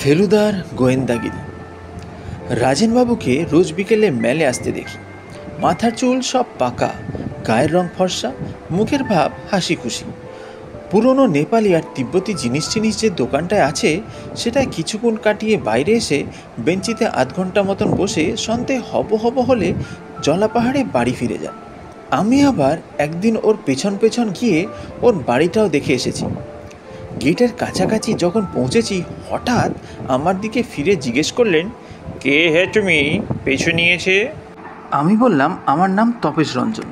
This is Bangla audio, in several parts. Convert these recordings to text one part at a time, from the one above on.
ফেলুদার গোয়েন্দাগিরি। রাজেনবাবুকে রোজ বিকেলে মেলে আসতে দেখি। মাথার চুল সব পাকা, গায়ের রং ফর্সা, মুখের ভাব হাসি খুশি। পুরনো নেপালি আর তিব্বতী জিনিস যে দোকানটায় আছে সেটায় কিছুক্ষণ কাটিয়ে বাইরে এসে বেঞ্চিতে আধ ঘন্টা মতন বসে সন্ধ্যে হব হলে জলাপাহাড়ে বাড়ি ফিরে যান। আমি আবার একদিন ওর পেছন পেছন গিয়ে ওর বাড়িটাও দেখে এসেছি। গেটের কাছাকাছি যখন পৌঁছেছি হঠাৎ আমার দিকে ফিরে জিজ্ঞেস করলেন, কে হে তুমি, পেছু নিয়েছে? আমি বললাম আমার নাম তপেশ রঞ্জন।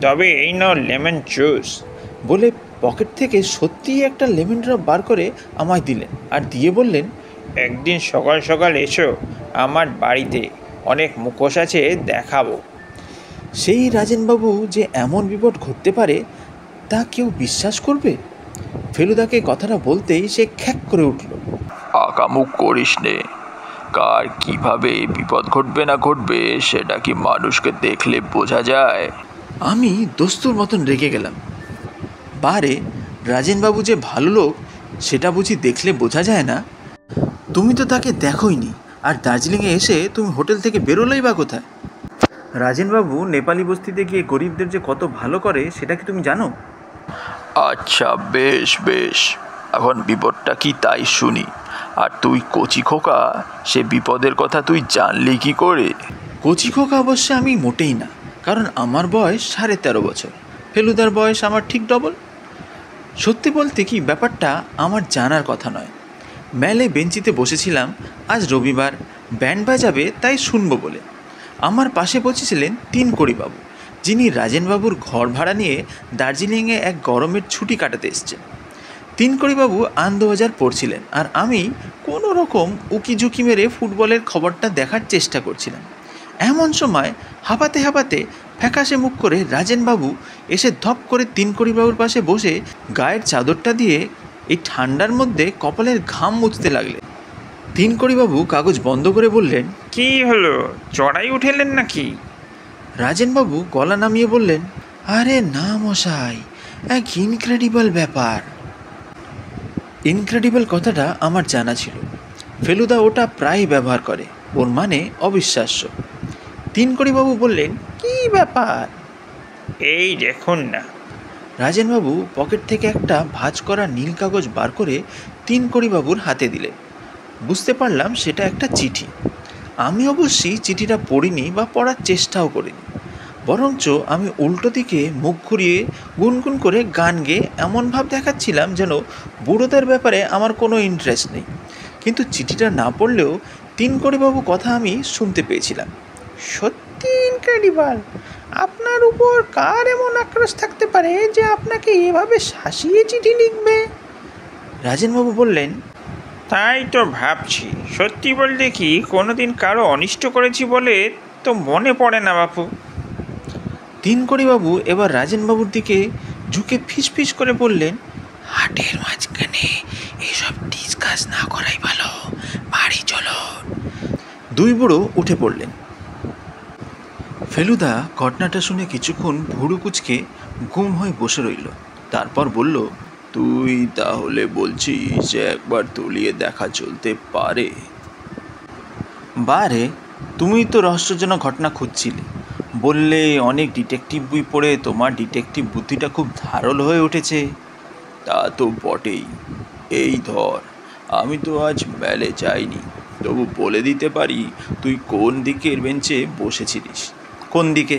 তবে এই নাও লেমন জুস। বলে পকেট থেকে সত্যিই একটা লেমন ড্রপ বার করে আমায় দিলেন আর দিয়ে বললেন, একদিন সকাল সকাল এসো আমার বাড়িতে, অনেক মুখোশ আছে, দেখাবো। সেই রাজেনবাবু যে এমন বিপদ ঘটতে পারে তা কেউ বিশ্বাস করবে? ফেলুদাকে কথাটা বলতেই সে খ্যাক করে উঠল। আকামুক করিস নে, কার কিভাবে বিপদ ঘটবে না ঘটবে সেটা কি মানুষকে দেখলে বোঝা যায়? আমি দস্তুর মতন রেগে গেলাম। বারে, রাজেনবাবু যে ভালো লোক সেটা বুঝি দেখলে বোঝা যায় না? তুমি তো তাকে দেখোইনি, আর দার্জিলিংয়ে এসে তুমি হোটেল থেকে বেরোলেই বা কোথায়? রাজেনবাবু নেপালি বস্তিতে গিয়ে গরিবদের যে কত ভালো করে সেটা কি তুমি জানো? আচ্ছা, বেশ বেশ, এখন বিপদটা কি তাই শুনি। আর তুই কচি খোকা, সে বিপদের কথা তুই জানলি কি করে? কচি খোকা অবশ্য আমি মোটেই না, কারণ আমার বয়স 13.5 বছর, ফেলুদার বয়স আমার ঠিক ডবল। সত্যি বলতে কি, ব্যাপারটা আমার জানার কথা নয়। মেলে বেঞ্চিতে বসেছিলাম, আজ রবিবার, ব্যান্ড বাজাবে তাই শুনবো বলে। আমার পাশে বসেছিলেন তিনকড়িবাবু, যিনি রাজেনবাবুর ঘর ভাড়া নিয়ে দার্জিলিংয়ে এক গরমের ছুটি কাটাতে এসছেন। তিনকড়িবাবু আনন্দবাজার পড়ছিলেন আর আমি কোনো রকম উকিঝুঁকি মেরে ফুটবলের খবরটা দেখার চেষ্টা করছিলাম। এমন সময় হাঁপাতে হাঁপাতে ফ্যাকাশে মুখ করে রাজেনবাবু এসে ধপ করে তিনকড়িবাবুর পাশে বসে গায়ের চাদরটা দিয়ে এই ঠান্ডার মধ্যে কপালের ঘাম মুছতে লাগলেন। তিনকড়িবাবু কাগজ বন্ধ করে বললেন, কি হলো, চড়াই উঠেলেন নাকি? রাজেনবাবু গলা নামিয়ে বললেন, আরে না মশাই, এক ইনক্রেডিবল ব্যাপার। ইনক্রেডিবল কথাটা আমার জানা ছিল, ফেলুদা ওটা প্রায় ব্যবহার করে, ওর মানে অবিশ্বাস্য। তিনকড়িবাবু বললেন, কি ব্যাপার? এই দেখুন না। রাজেনবাবু পকেট থেকে একটা ভাঁজ করা নীল কাগজ বার করে তিনকড়িবাবুর হাতে দিলেন। বুঝতে পারলাম সেটা একটা চিঠি। আমি অবশ্যই চিঠিটা পড়িনি বা পড়ার চেষ্টাও করিনি, বরঞ্চ আমি উল্টো দিকে মুখ ঘুরিয়ে গুনগুন করে গান গেয়ে এমন ভাব দেখাচ্ছিলাম যেন বুড়োদের ব্যাপারে আমার কোনো ইন্টারেস্ট নেই। কিন্তু চিঠিটা না পড়লেও তিনকড়িবাবু কথা আমি শুনতে পেয়েছিলাম। সত্যি ইনক্রেডিবল। আপনার উপর কার এমন আক্রোশ থাকতে পারে যে আপনাকে এভাবে শাসিয়ে চিঠি লিখবে? রাজেনবাবু বললেন, তাই তো ভাবছি, সত্যি বলতে কি কোনোদিন কারো অনিষ্ট করেছি বলে তো মনে পড়ে না বাপু। তিনকড়িবাবু এবার রাজেনবাবুর দিকে ঝুঁকে ফিস করে বললেন, হাটের মাঝখানে এসব ডিসকাস না করাই ভালো, বাড়ি চলো। দুই বুড়ো উঠে পড়লেন। ফেলুদা ঘটনাটা শুনে কিছুক্ষণ ভুরু কুচকে গুম হয়ে বসে রইল। তারপর বলল, তুই তাহলে বলছিস যে একবার তলিয়ে দেখা চলতে পারে? বারে, তুমি তো রহস্যজনক ঘটনা খুঁজছিলে, বললে অনেক ডিটেকটিভ বই পড়ে তোমার ডিটেকটিভ বুদ্ধিটা খুব ধারালো হয়ে উঠেছে। তা তো বটেই। এই ধর, আমি তো আজ মেলে যাইনি, তবু বলে দিতে পারি তুই কোন দিকের বেঞ্চে বসেছিলিস। কোন দিকে?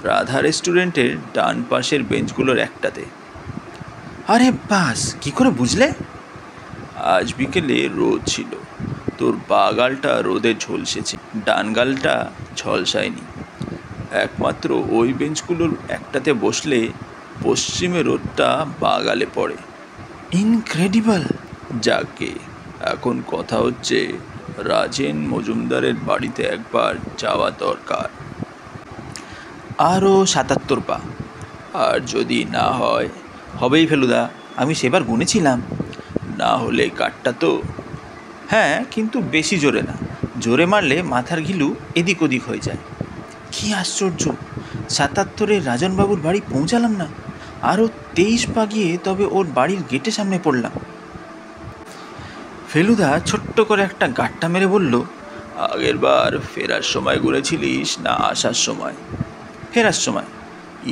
রাধা রেস্টুরেন্টের ডান পাশের বেঞ্চগুলোর একটাতে। আরে বাস, কি করে বুঝলে? আজ বিকেলে রোদ ছিল, তোর বাগালটা রোদে ঝলসেছে, ডান গালটা ঝলসায়নি। একমাত্র ওই বেঞ্চগুলোর একটাতে বসলে পশ্চিমে রোদটা বাগালে পড়ে। ইনক্রেডিবল। যাকে এখন কথা হচ্ছে রাজেন মজুমদারের বাড়িতে একবার যাওয়া দরকার। আরও 77 পা। আর যদি না হয়? হবেই ফেলুদা, আমি সেবার গুনেছিলাম। না হলে কাঠটা তো। হ্যাঁ, কিন্তু বেশি জোরে না, জোরে মারলে মাথার ঘিলু এদিক ওদিক হয়ে যায়। কি আশ্চর্য, 77-এ রাজনবাবুর বাড়ি পৌঁছালাম না, আরও 23 পা গিয়ে তবে ওর বাড়ির গেটের সামনে পড়লাম। ফেলুদা ছোট্ট করে একটা গাঁটটা মেরে বলল, আগের বার ফেরার সময় ঘুরেছিলিস না আসার সময়? ফেরার সময়।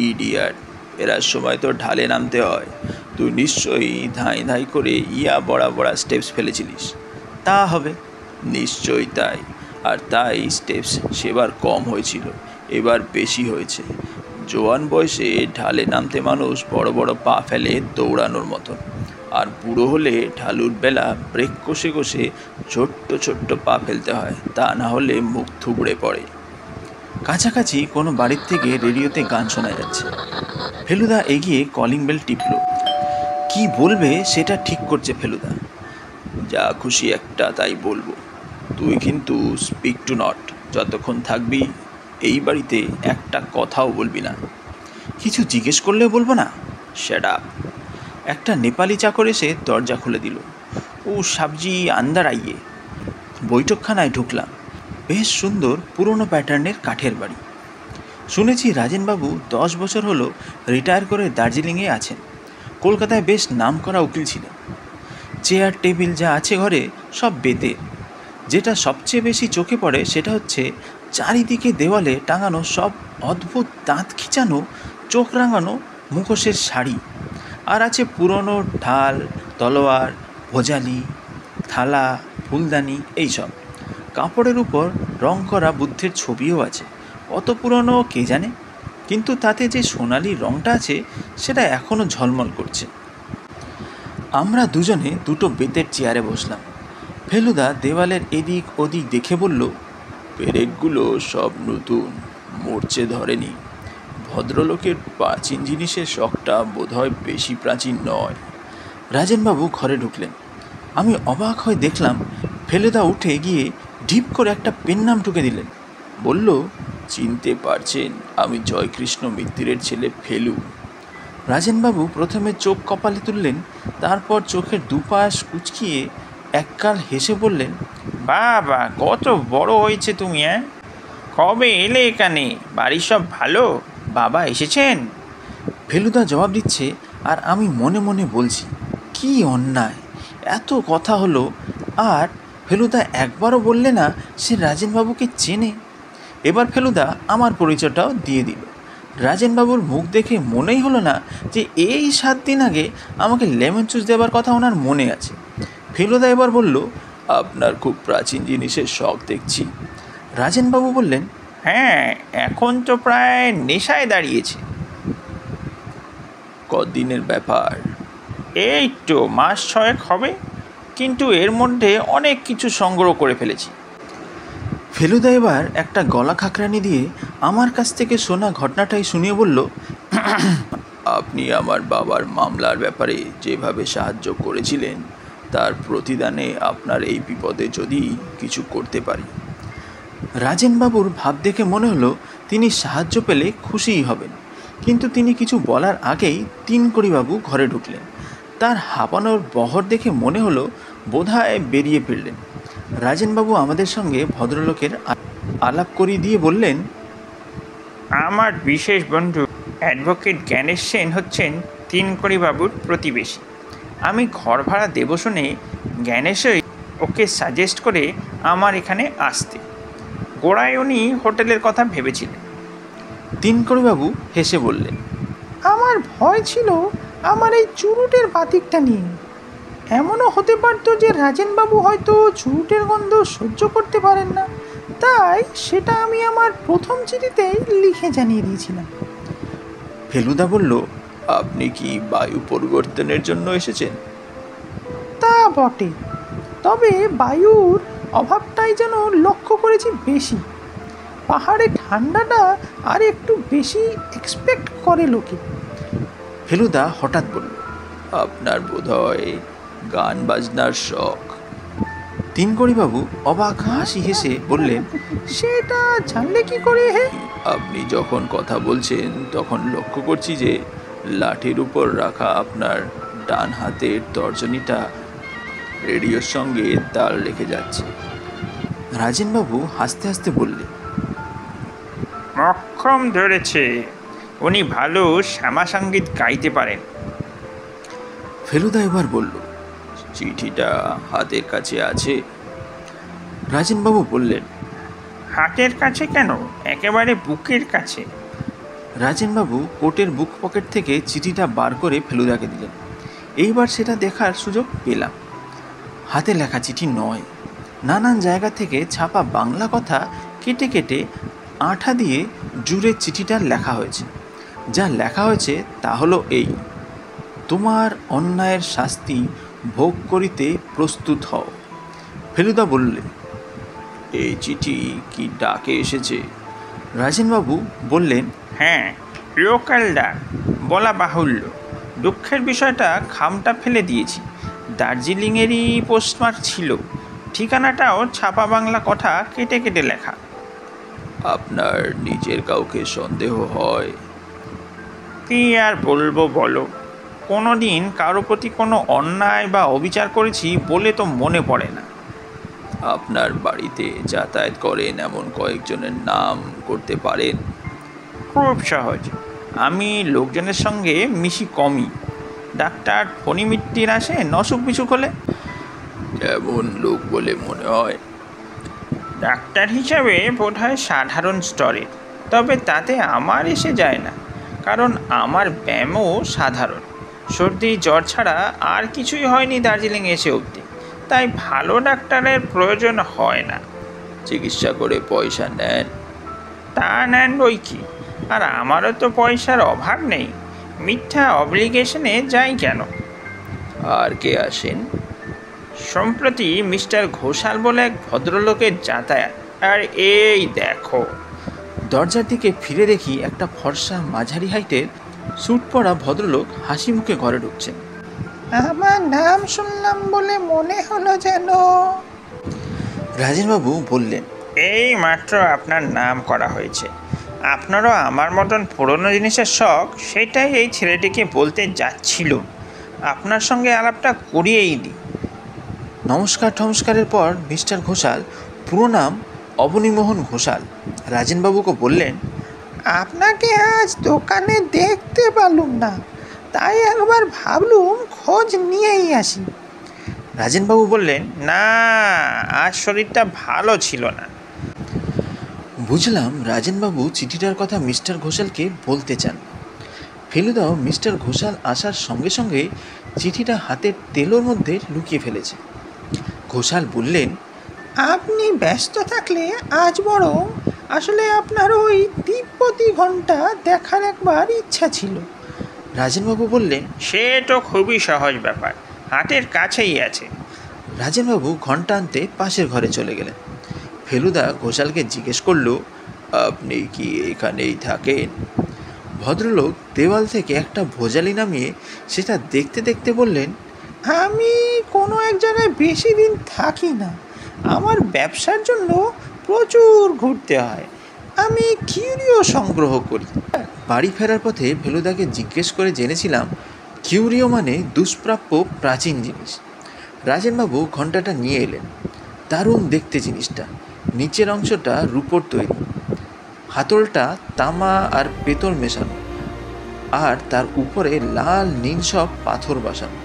ইডিয়াট, ফেরার সময় তো ঢালে নামতে হয়। তুই নিশ্চয়ই ধাই ধাই করে ইয়া বড়া বড়া স্টেপস ফেলেছিলিস। তা হবে। নিশ্চয়ই তাই। আর তাই স্টেপস সেবার কম হয়েছিল, এবার বেশি হয়েছে। জোয়ান বয়সে ঢালে নামতে মানুষ বড় বড় পা ফেলে দৌড়ানোর মতন, আর বুড়ো হলে ঢালুর বেলা ব্রেক কষে কষে ছোট্ট ছোট্ট পা ফেলতে হয়, তা না হলে মুখ থুবড়ে পড়ে। কাছাকাছি কোনো বাড়ির থেকে রেডিওতে গান শোনা যাচ্ছে। ফেলুদা এগিয়ে কলিং বেল টিপল। কি বলবে সেটা ঠিক করছে ফেলুদা। যা খুশি একটা তাই বলবো। তুই কিন্তু স্পিক টু নট, যতক্ষণ থাকবি এই বাড়িতে একটা কথাও বলবি না। কিছু জিজ্ঞেস করলেও বলবো না? Shut up. একটা নেপালি চাকর এসে দরজা খুলে দিল। ও সাবজি আন্দার আইয়ে। বৈঠকখানায় ঢুকলাম। বেশ সুন্দর পুরনো প্যাটার্নের কাঠের বাড়ি। শুনেছি রাজেনবাবু 10 বছর হলো রিটায়ার করে দার্জিলিংয়ে আছেন। কলকাতায় বেশ নামকরা উকিল ছিলেন। চেয়ার টেবিল যা আছে ঘরে সব বেতের। যেটা সবচেয়ে বেশি চোখে পড়ে সেটা হচ্ছে চারিদিকে দেওয়ালে টাঙানো সব অদ্ভুত দাঁত খিচানো চোখ রাঙানো মুখোশের শাড়ি। আর আছে পুরনো ঢাল, তলোয়ার, ভোজালি, থালা, ফুলদানি এইসব। কাপড়ের উপর রং করা বুদ্ধের ছবিও আছে। অত পুরনো কে জানে, কিন্তু তাতে যে সোনালি রংটা আছে সেটা এখনও ঝলমল করছে। আমরা দুজনে দুটো বেতের চেয়ারে বসলাম। ফেলুদা দেওয়ালের এদিক ওদিক দেখে বলল, পেরেকগুলো সব নতুন, মরচে ধরেনি। ভদ্রলোকের প্রাচীন জিনিসের শখটা বোধহয় বেশি প্রাচীন নয়। রাজেনবাবু ঘরে ঢুকলেন। আমি অবাক হয়ে দেখলাম ফেলুদা উঠে গিয়ে ঢিপ করে একটা পেন নাম ঠুকে দিলেন। বলল, চিনতে পারছেন, আমি জয়কৃষ্ণ মিত্রের ছেলে ফেলু। রাজেনবাবু প্রথমে চোখ কপালে তুললেন, তারপর চোখের দুপাশ কুচকিয়ে এককাল হেসে বললেন, বাবা, কত বড় হয়েছে তুমি! কবে এলে এখানে? বাড়ির সব ভালো? বাবা এসেছেন? ফেলুদা জবাব দিচ্ছে আর আমি মনে মনে বলছি, কি অন্যায়! এত কথা হলো আর ফেলুদা একবারও বললে না সে রাজেনবাবুকে চেনে। এবার ফেলুদা আমার পরিচয়টাও দিয়ে দিল। রাজেনবাবুর মুখ দেখে মনেই হলো না যে এই 7 দিন আগে আমাকে লেমন জুস দেওয়ার কথা ওনার মনে আছে। ফেলুদা এবার বলল, আপনার খুব প্রাচীন জিনিসের শখ দেখছি। রাজেনবাবু বললেন, হ্যাঁ, এখন তো প্রায় নেশায় দাঁড়িয়েছে। কদিনের ব্যাপার? এই তো মাস 6 হবে, কিন্তু এর মধ্যে অনেক কিছু সংগ্রহ করে ফেলেছি। ফেলুদা এবার একটা গলা খাকরানি দিয়ে আমার কাছ থেকে শোনা ঘটনাটাই শুনিয়ে বলল, আপনি আমার বাবার মামলার ব্যাপারে যেভাবে সাহায্য করেছিলেন, তার প্রতিদানে আপনার এই বিপদে যদি কিছু করতে পারি। রাজেনবাবুর ভাব দেখে মনে হলো তিনি সাহায্য পেলে খুশিই হবেন, কিন্তু তিনি কিছু বলার আগেই তিনকড়িবাবু ঘরে ঢুকলেন। তার হাঁপানোর বহর দেখে মনে হলো বোধহয় বেরিয়ে ফিরলেন। রাজেনবাবু আমাদের সঙ্গে ভদ্রলোকের আলাপ করিয়ে দিয়ে বললেন, আমার বিশেষ বন্ধু অ্যাডভোকেট জ্ঞানেশ সেন হচ্ছেন তিনকড়িবাবুর প্রতিবেশী। আমি ঘর ভাড়া দেব শুনে জ্ঞানেশই ওকে সাজেস্ট করে আমার এখানে আসতে। গোড়ায় উনি হোটেলের কথা ভেবেছিলেন। তিনকড়িবাবু হেসে বললেন, আমার ভয় ছিল আমার এই চুরুটের বাতিকটা নিয়ে। এমনও হতে পারতো যে রাজেনবাবু হয়তো চুরুটের গন্ধ সহ্য করতে পারেন না, তাই সেটা আমি আমার প্রথম চিঠিতেই লিখে জানিয়ে দিয়েছিলাম। ফেলুদা বলল, আপনি কি বায়ু পরিবর্তনের জন্য এসেছেন? তা বটে, তবে বায়ুর অভাবটাই যেন লক্ষ্য করেছি বেশি। পাহাড়ে ঠান্ডাটা আর একটু বেশি এক্সপেক্ট করে লোকে। ফেলুদা হঠাৎ বলল, আপনার বোধহয় গান বাজনার শখ। তিনকড়িবাবু অবাক হাসি হেসে বললেন, সেটা জানলে কি করে হে? আপনি যখন কথা বলছেন তখন লক্ষ্য করছি যে লাঠির উপর রাখা আপনার ডান হাতের তর্জনীটা রেডিওর সঙ্গে তাল রেখে যাচ্ছে। রাজেনবাবু হাসতে হাসতে বললেন, মক্ষম ধরেছে, উনি ভালো শ্যামা সঙ্গীত গাইতে পারেন। ফেলুদা এবার বলল, চিঠিটা হাতের কাছে আছে? রাজেনবাবু বললেন। হাতের কাছে কেন, একেবারে বুকের কাছে। রাজেনবাবু কোটের বুক পকেট থেকে চিঠিটা বার করে ফেলুদাকে দিলেন। এইবার সেটা দেখার সুযোগ পেলাম। হাতে লেখা চিঠি নয়, নানান জায়গা থেকে ছাপা বাংলা কথা কেটে কেটে আঠা দিয়ে জুড়ে চিঠিটা লেখা হয়েছে। যা লেখা হয়েছে তা হলো এই: তোমার অন্যায়ের শাস্তি ভোগ করিতে প্রস্তুত হও। ফেলুদা বললে, এই চিঠি কি ডাকে এসেছে? রাজেনবাবু বললেন, হ্যাঁ, লোকাল ডাক, বলা বাহুল্য। দুঃখের বিষয়টা খামটা ফেলে দিয়েছি। দার্জিলিংয়েরই পোস্টমার্ক ছিল, ঠিকানাটাও ছাপা বাংলা কথা কেটে কেটে লেখা। আপনার নিজের কাউকে সন্দেহ হয়? কি আর বলবো বলো, কোনো দিন কারো প্রতি কোনো অন্যায় বা অবিচার করেছি বলে তো মনে পড়ে না। আপনার বাড়িতে যাতায়াত করেন এমন কয়েকজনের নাম করতে পারেন? খুব সহজ, আমি লোকজনের সঙ্গে মিশি কমই। ডাক্তার ফণি মিত্তির আসেন অসুখ বিসুখ হলে। এমন লোক বলে মনে হয়? ডাক্তার হিসাবে বোধহয় সাধারণ স্তরে, তবে তাতে আমার এসে যায় না, কারণ আমার ব্যায়ামও সাধারণ। সর্দি জ্বর ছাড়া আর কিছুই হয়নি দার্জিলিং এসে অবধি, তাই ভালো ডাক্তারের প্রয়োজন হয় না। চিকিৎসা করে পয়সা নেন? তা নেন বই কি, আর আমারও তো পয়সার অভাব নেই, মিথ্যা অব্লিগেশনে যাই কেন। আর কে আসেন? সম্প্রতি মিস্টার ঘোষাল বলে এক ভদ্রলোকের যাতায়াত। আর এই দেখো। দরজার দিকে ফিরে দেখি একটা ফর্সা মাঝারি হাইটের স্যুট পরা ভদ্রলোক হাসি মুখে ঘরে ঢুকছেন। আমার নাম শুনলাম বলে মনে হলো যেন। রাজেনবাবু বললেন, এই মাত্র আপনার নাম করা হয়েছে। আপনারও আমার মতন পুরনো জিনিসের শখ, সেটাই এই ছেলেটিকে বলতে যাচ্ছিল। আপনার সঙ্গে আলাপটা করিয়েই দিই। নমস্কার টমস্কারের পর মিস্টার ঘোষাল, পুরো নাম অবনীমোহন ঘোষাল, রাজেনবাবুকে বললেন, আপনাকে আজ দোকানে দেখতে পেলুম না, তাই একবার ভাবলুম খোঁজ নিয়েই আসি। রাজেনবাবু বললেন, না, আজ শরীরটা ভালো ছিল না। বুঝলাম রাজেনবাবু চিঠিটার কথা মিস্টার ঘোষালকে বলতে চান। ফেলুদাও মিস্টার ঘোষাল আসার সঙ্গে সঙ্গে চিঠিটা হাতের তেলোর মধ্যে লুকিয়ে ফেলেছে। ঘোষাল বললেন, আপনি ব্যস্ত থাকলে আজ বরং আসলে আপনার ওই তিব্বতী ঘণ্টা দেখার একবার ইচ্ছা ছিল। রাজেনবাবু বললেন, সে তো খুবই সহজ ব্যাপার, হাতের কাছেই আছে। রাজেনবাবু ঘণ্টা আনতে পাশের ঘরে চলে গেলেন। ফেলুদা ঘোষালকে জিজ্ঞেস করল, আপনি কি এখানেই থাকেন? ভদ্রলোক দেওয়াল থেকে একটা ভোজালি নামিয়ে সেটা দেখতে দেখতে বললেন, আমি কোনো এক জায়গায় বেশি দিন থাকি না, আমার ব্যবসার জন্য প্রচুর ঘুরতে হয়। আমি কিউরিও সংগ্রহ করি। বাড়ি ফেরার পথে ফেলুদাকে জিজ্ঞেস করে জেনেছিলাম কিউরিও মানে দুষ্প্রাপ্য প্রাচীন জিনিস। রাজেনবাবু ঘণ্টাটা নিয়ে এলেন। দারুণ দেখতে জিনিসটা, নিচের অংশটা রূপোর তৈরি, হাতলটা তামা আর পেতল মেশানো, আর তার উপরে লাল নীল সব পাথর বসানো।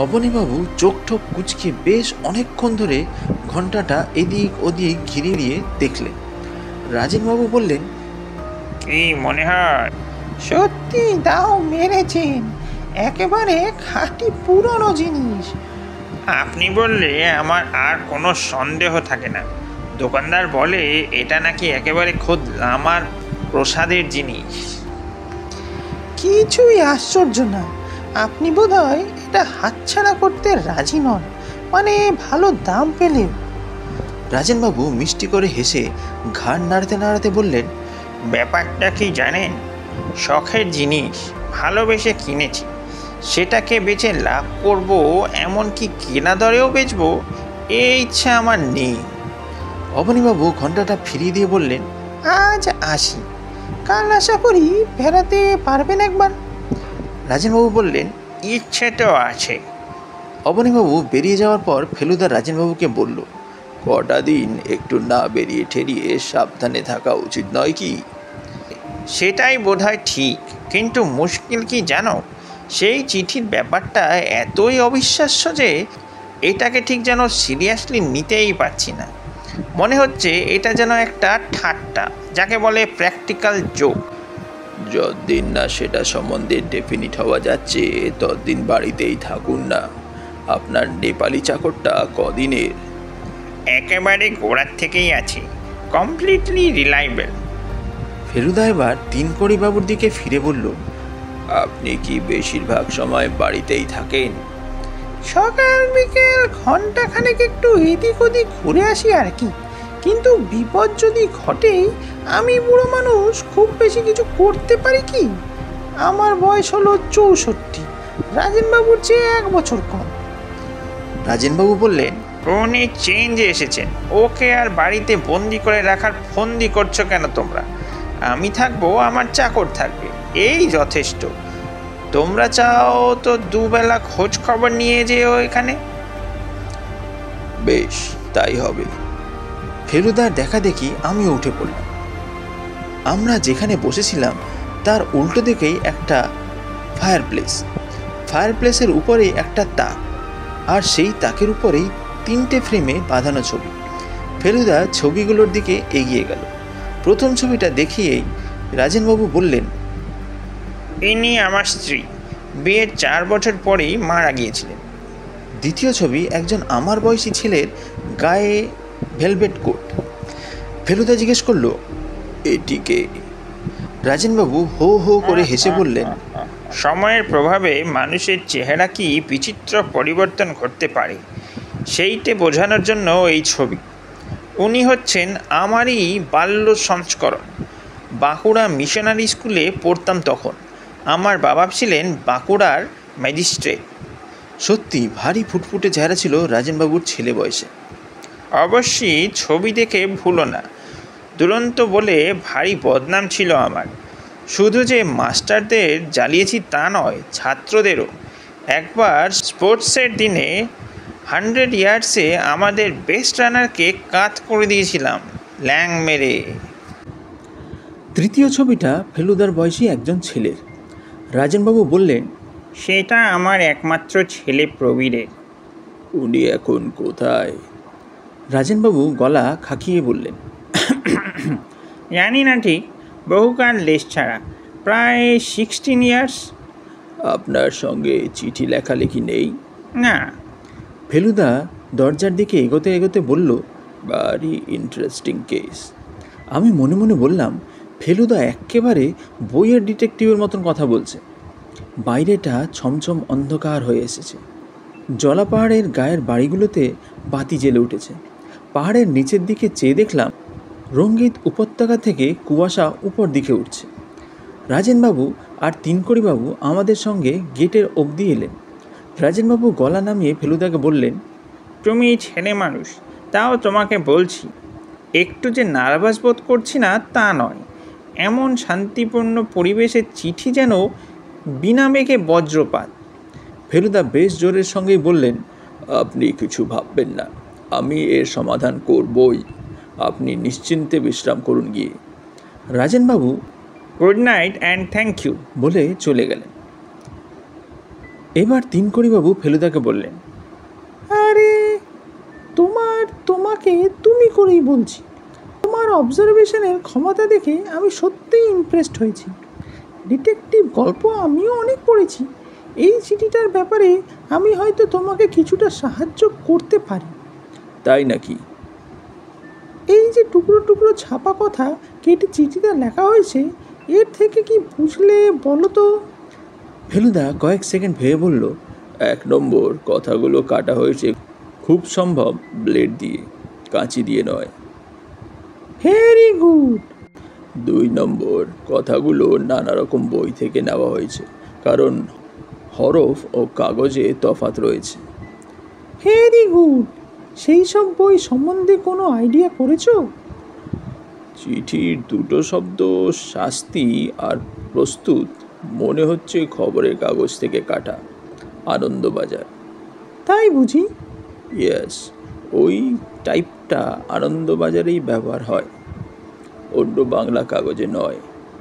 অবনীবাবু চোখ ঠোক কুচকে বেশ অনেকক্ষণ ধরে ঘণ্টাটা এদিক ওদিক ঘিরিয়ে দেখলেন। রাজেনবাবু বললেন, কি মনে হয়? সত্যি দাও মেরেছেন, একেবারে খাঁটি পুরনো জিনিস। আপনি বললে আমার আর কোনো সন্দেহ থাকে না। দোকানদার বলে এটা নাকি একেবারে খোদ লামার প্রসাদের জিনিস। কিছুই আশ্চর্য না, আপনি বোধহয় এটা হাতছাড়া করতে রাজি নন, মানে ভালো দাম পেলেও। রাজেনবাবু মিষ্টি করে হেসে ঘাড় নাড়তে নাড়তে বললেন, ব্যাপারটা কি জানেন, শখের জিনিস ভালোবেসে কিনেছি, সেটাকে বেচে লাভ করব, এমনকি কেনা দরেও বেচবো, এই ইচ্ছা আমার নেই। অবনীবাবু ঘণ্টাটা ফিরিয়ে দিয়ে বললেন, আজ আসি, কাল আশা করি বেড়াতে পারবেন একবার। রাজেনবাবু বললেন, ইচ্ছে তো আছে। অবনীবাবু বেরিয়ে যাওয়ার পর ফেলুদা রাজেনবাবুকে বলল, কটা দিন একটু না বেরিয়ে ঠেরিয়ে সাবধানে থাকা উচিত নয় কি? সেটাই বোধহয় ঠিক, কিন্তু মুশকিল কি জানো, সেই চিঠির ব্যাপারটা এতই অবিশ্বাস্য যে এটাকে ঠিক যেন সিরিয়াসলি নিতেই পারছি না। মনে হচ্ছে এটা যেন একটা ঠাট্টা, যাকে বলে প্র্যাকটিক্যাল জোক। যতদিন না সেটা সম্বন্ধে ডেফিনিট হওয়া যাচ্ছে ততদিন বাড়িতেই থাকুন না। আপনার নেপালি চাকরটা কদিনের? একেবারে গোড়ার থেকেই আছে, কমপ্লিটলি রিলায়েবল। ফেলুদা এবার তিনকড়িবাবুর দিকে ফিরে বলল, আপনি কি বেশিরভাগ সময় বাড়িতেই থাকেন? সকাল বিকেল ঘন্টাখানেক একটু এদিক ওদিক ঘুরে আসি আর কি। কিন্তু বিপদ যদি ঘটে, আমি বুড়ো মানুষ, খুব বেশি কিছু করতে পারি কি? আমার বয়স হলো 64, রাজেনবাবুর চেয়ে 1 বছর কম। রাজেনবাবু বললেন, উনি চেঞ্জে এসেছেন, ওকে আর বাড়িতে বন্দি করে রাখার ফন্দি করছো কেন তোমরা? আমি থাকবো, আমার চাকর থাকবে, এই যথেষ্ট। তোমরা চাও তো দুবেলা খোঁজ খবর নিয়ে যেও এখানে। বেশ, তাই হবে। ফেলুদার দেখা দেখি আমিও উঠে পড়লাম। আমরা যেখানে বসেছিলাম তার উল্টো দিকেই একটা ফায়ারপ্লেসের উপরেই একটা তাক, আর সেই তাকের উপরেই 3টে ফ্রেমে বাঁধানো ছবি। ফেলুদা ছবিগুলোর দিকে এগিয়ে গেল। প্রথম ছবিটা দেখিয়েই রাজেনবাবু বললেন, ইনি আমার স্ত্রী, বিয়ের 4 বছর পরেই মারা গিয়েছিলেন। দ্বিতীয় ছবি একজন আমার বয়সী ছেলের গায়ে ভেলভেট কোট। ফেলুদা জিজ্ঞেস করলো, এটিকে? রাজেনবাবু হো হো করে হেসে বললেন, সময়ের প্রভাবে মানুষের চেহারা কি বিচিত্র পরিবর্তন ঘটতে পারে, সেইটে বোঝানোর জন্য এই ছবি। উনি হচ্ছেন আমারই বাল্য সংস্করণ। বাঁকুড়া মিশনারি স্কুলে পড়তাম তখন। আমার বাবা ছিলেন বাঁকুড়ার ম্যাজিস্ট্রেট। সত্যি ভারী ফুটফুটে চেহারা ছিল রাজেনবাবুর ছেলে বয়সে। অবশ্যই ছবি দেখে ভুলো না, দুরন্ত বলে ভারী বদনাম ছিল আমার। শুধু যে মাস্টারদের জ্বালিয়েছি তা নয়, ছাত্রদেরও। একবার স্পোর্টসের দিনে 100 ইয়ার্সে আমাদের বেস্ট রানারকে কাত করে দিয়েছিলাম ল্যাং মেরে। তৃতীয় ছবিটা ফেলুদার বয়সী একজন ছেলের। রাজেনবাবু বললেন, সেটা আমার একমাত্র ছেলে প্রবীরের। উনি এখন কোথায়? রাজেনবাবু গলা খাকিয়ে বললেন, জানি না ঠিক, বহুকাল দেশ ছাড়া, প্রায় 16 ইয়ার্স। আপনার সঙ্গে চিঠি লেখালেখি নেই? না। ফেলুদা দরজার দিকে এগোতে এগোতে বলল, ভারি ইন্টারেস্টিং কেস। আমি মনে মনে বললাম, ফেলুদা এক্কেবারে বইয়ের ডিটেকটিভের মতন কথা বলছে। বাইরেটা ছমছম অন্ধকার হয়ে এসেছে। জলাপাহাড়ের গায়ের বাড়িগুলোতে বাতি জ্বেলে উঠেছে। পাহাড়ের নিচের দিকে চেয়ে দেখলাম রঙ্গিত উপত্যকা থেকে কুয়াশা উপর দিকে উঠছে। রাজেনবাবু আর তিনকড়িবাবু আমাদের সঙ্গে গেটের অবধি এলেন। রাজেনবাবু গলা নামিয়ে ফেলুদাকে বললেন, তুমি ছেলে মানুষ, তাও তোমাকে বলছি, একটু যে নার্ভাস বোধ করছি না তা নয়। এমন শান্তিপূর্ণ পরিবেশের চিঠি যেন বিনা মেঘে বজ্রপাত। ফেলুদা বেশ জোরের সঙ্গেই বললেন, আপনি কিছু ভাববেন না, আমি এর সমাধান করবই। আপনি নিশ্চিন্তে বিশ্রাম করুন গিয়ে। রাজেনবাবু good night and thank you বলে চলে গেলেন। এবার তিনকড়িবাবু ফেলুদাকে বললেন, আরে তোমাকে তুমি করেই বলছি। তোমার অবজারভেশনের ক্ষমতা দেখে আমি সত্যিই ইমপ্রেসড হয়েছি। ডিটেকটিভ গল্প আমিও অনেক পড়েছি। এই চিঠিটার ব্যাপারে আমি হয়তো তোমাকে কিছুটা সাহায্য করতে পারি। তাই নাকি? এই যে টুকরো টুকরো ছাপা কথা কেটে চিঠিটা লেখা হয়েছে, এর থেকে কি বুঝলে বলো তো? ফেলুদা কয়েক সেকেন্ড ভেবে বলল, 1 নম্বর, কথাগুলো কাটা হয়েছে খুব সম্ভব ব্লেড দিয়ে, কাঁচি দিয়ে নয়। Very good. 2 নম্বর, কথাগুলো নানা রকম বই থেকে নেওয়া হয়েছে, কারণ হরফ ও কাগজে তফাৎ রয়েছে। Very good. সেই সব বই সম্বন্ধে কোনো আইডিয়া করেছো? চিঠির 2টো শব্দ শাস্তি আর প্রস্তুত মনে হচ্ছে খবরের কাগজ থেকে কাটা। আনন্দবাজার। তাই বুঝি? ইয়েস, ওই টাইপটা আনন্দবাজারেই ব্যবহার হয়, অন্য বাংলা কাগজে নয়।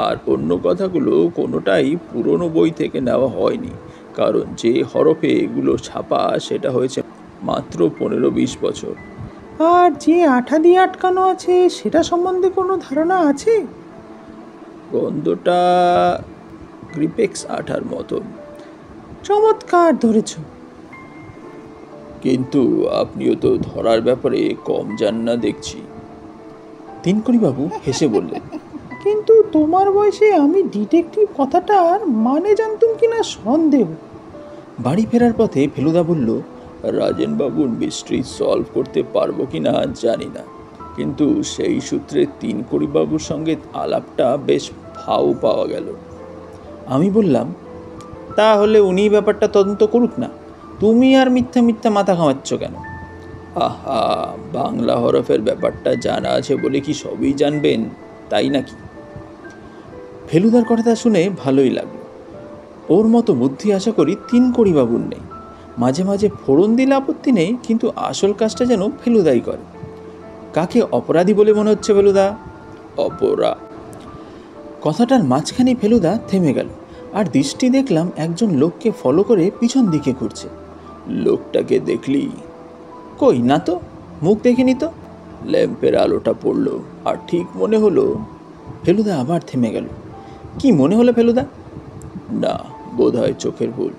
আর অন্য কথাগুলো কোনোটাই পুরনো বই থেকে নেওয়া হয়নি, কারণ যে হরফে এগুলো ছাপা সেটা হয়েছে মাত্র 15-20 বছর। আর যে আঠা দিয়ে আটকানো আছে সেটা সম্বন্ধে কোনো ধারণা আছে? গন্ধটা গ্রিপেক্স আঠার মতো। চমৎকার ধরেছ। কিন্তু আপনিও তো ধরার ব্যাপারে কম জান না দেখছি। তিনকড়িবাবু হেসে বললেন, কিন্তু তোমার বয়সে আমি ডিটেকটিভ কথাটার মানে জানতুম কিনা সন্দেহ। বাড়ি ফেরার পথে ফেলুদা বলল, রাজেনবাবুর মিস্ট্রি সলভ করতে পারবো কি না জানি না, কিন্তু সেই সূত্রে তিনকড়িবাবুর সঙ্গে আলাপটা বেশ ভাও পাওয়া গেল। আমি বললাম, তাহলে উনি ব্যাপারটা তদন্ত করুক না, তুমি আর মিথ্যা মিথ্যা মাথা ঘামাচ্ছ কেন? আহা, বাংলা হরফের ব্যাপারটা জানা আছে বলে কি সবই জানবেন তাই নাকি? ফেলুদার কথাটা শুনে ভালোই লাগলো। ওর মতো বুদ্ধি আশা করি তিনকড়িবাবুর নেই। মাঝে মাঝে ফোড়ন দিলে আপত্তি নেই, কিন্তু আসল কাজটা যেন ফেলুদাই করে। কাকে অপরাধী বলে মনে হচ্ছে ফেলুদা? অপরা কথাটার মাঝখানে ফেলুদা থেমে গেল, আর দৃষ্টি দেখলাম একজন লোককে ফলো করে পিছন দিকে ঘুরছে। লোকটাকে দেখলি? কই না তো, মুখ দেখিনি তো। ল্যাম্পের আলোটা পড়লো আর ঠিক মনে হলো। ফেলুদা আবার থেমে গেল। কি মনে হলো ফেলুদা? না, বোধ হয় চোখের ভুল।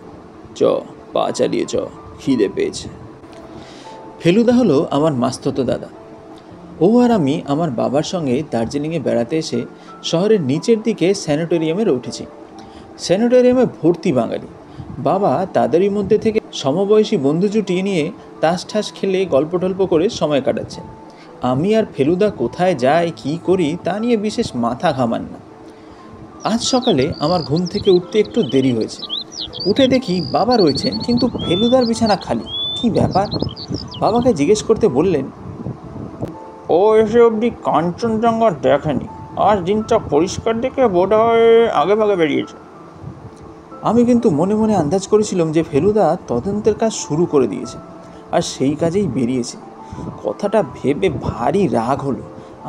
পা চালিয়ে খিদে পেয়েছে। ফেলুদা হলো আমার মাস্ততো দাদা। ও আর আমি আমার বাবার সঙ্গে দার্জিলিংয়ে বেড়াতে এসে শহরের নিচের দিকে স্যানিটোরিয়ামে উঠেছি। স্যানিটোরিয়ামে ভর্তি বাঙালি। বাবা তাদেরই মধ্যে থেকে সমবয়সী বন্ধু জুটিয়ে নিয়ে তাস ঠাস খেলে গল্প টল্প করে সময় কাটাচ্ছেন। আমি আর ফেলুদা কোথায় যাই কী করি তা নিয়ে বিশেষ মাথা ঘামান না। আজ সকালে আমার ঘুম থেকে উঠতে একটু দেরি হয়েছে। উঠে দেখি বাবা রয়েছেন, কিন্তু ফেলুদার বিছানা খালি। কি ব্যাপার? বাবাকে জিজ্ঞেস করতে বললেন, ও এসে অবধি কাঞ্চনজঙ্ঘা দেখেনি, আজ দিনটা পরিষ্কার দেখে বোধ হয় আগে ভাগে বেরিয়েছে। আমি কিন্তু মনে মনে আন্দাজ করেছিলাম যে ফেলুদা তদন্তের কাজ শুরু করে দিয়েছে আর সেই কাজেই বেরিয়েছে। কথাটা ভেবে ভারী রাগ হলো।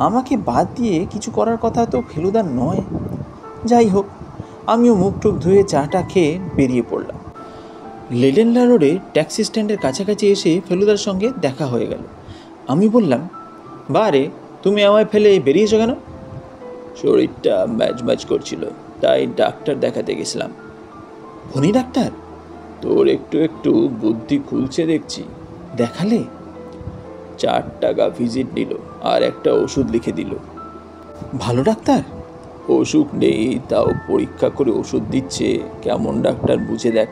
আমাকে বাদ দিয়ে কিছু করার কথা তো ফেলুদার নয়। যাই হোক, আমিও মুখ টুক ধুয়ে চাটা খেয়ে বেরিয়ে পড়লাম। লেডেনলা রোডে ট্যাক্সি স্ট্যান্ডের কাছাকাছি এসে ফেলুদার সঙ্গে দেখা হয়ে গেল। আমি বললাম, বারে তুমি আমায় ফেলে বেরিয়েছো কেন? শরীরটা ম্যাচ করছিল, তাই ডাক্তার দেখাতে গেছিলাম। ফণি ডাক্তার? তোর একটু একটু বুদ্ধি খুলছে দেখছি। দেখালে? 4 টাকা ভিজিট নিল আর একটা ওষুধ লিখে দিল। ভালো ডাক্তার? অসুখ নেই তাও পরীক্ষা করে ওষুধ দিচ্ছে, কেমন ডাক্তার বুঝে দেখ।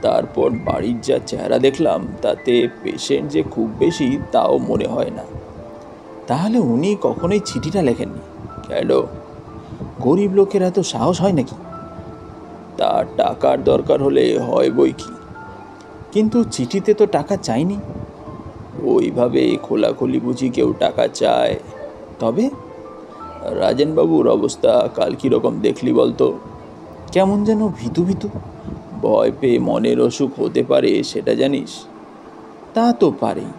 তারপর বাড়ির যা চেহারা দেখলাম তাতে পেশেন্ট যে খুব বেশি তাও মনে হয় না। তাহলে উনি কখনোই চিঠিটা লেখেননি? কেন? গরিব লোকের এত সাহস হয় নাকি? তার টাকার দরকার হলে হয় বই কি। কিন্তু চিঠিতে তো টাকা চাইনি। ওইভাবে খোলাখুলি বুঝি কেউ টাকা চায়? তবে রাজেনবাবুর অবস্থা কাল কীরকম দেখলি বলতো? কেমন যেন ভীতু ভীতু। ভয় পেয়ে মনের অসুখ হতে পারে সেটা জানিস? তা তো পারেই।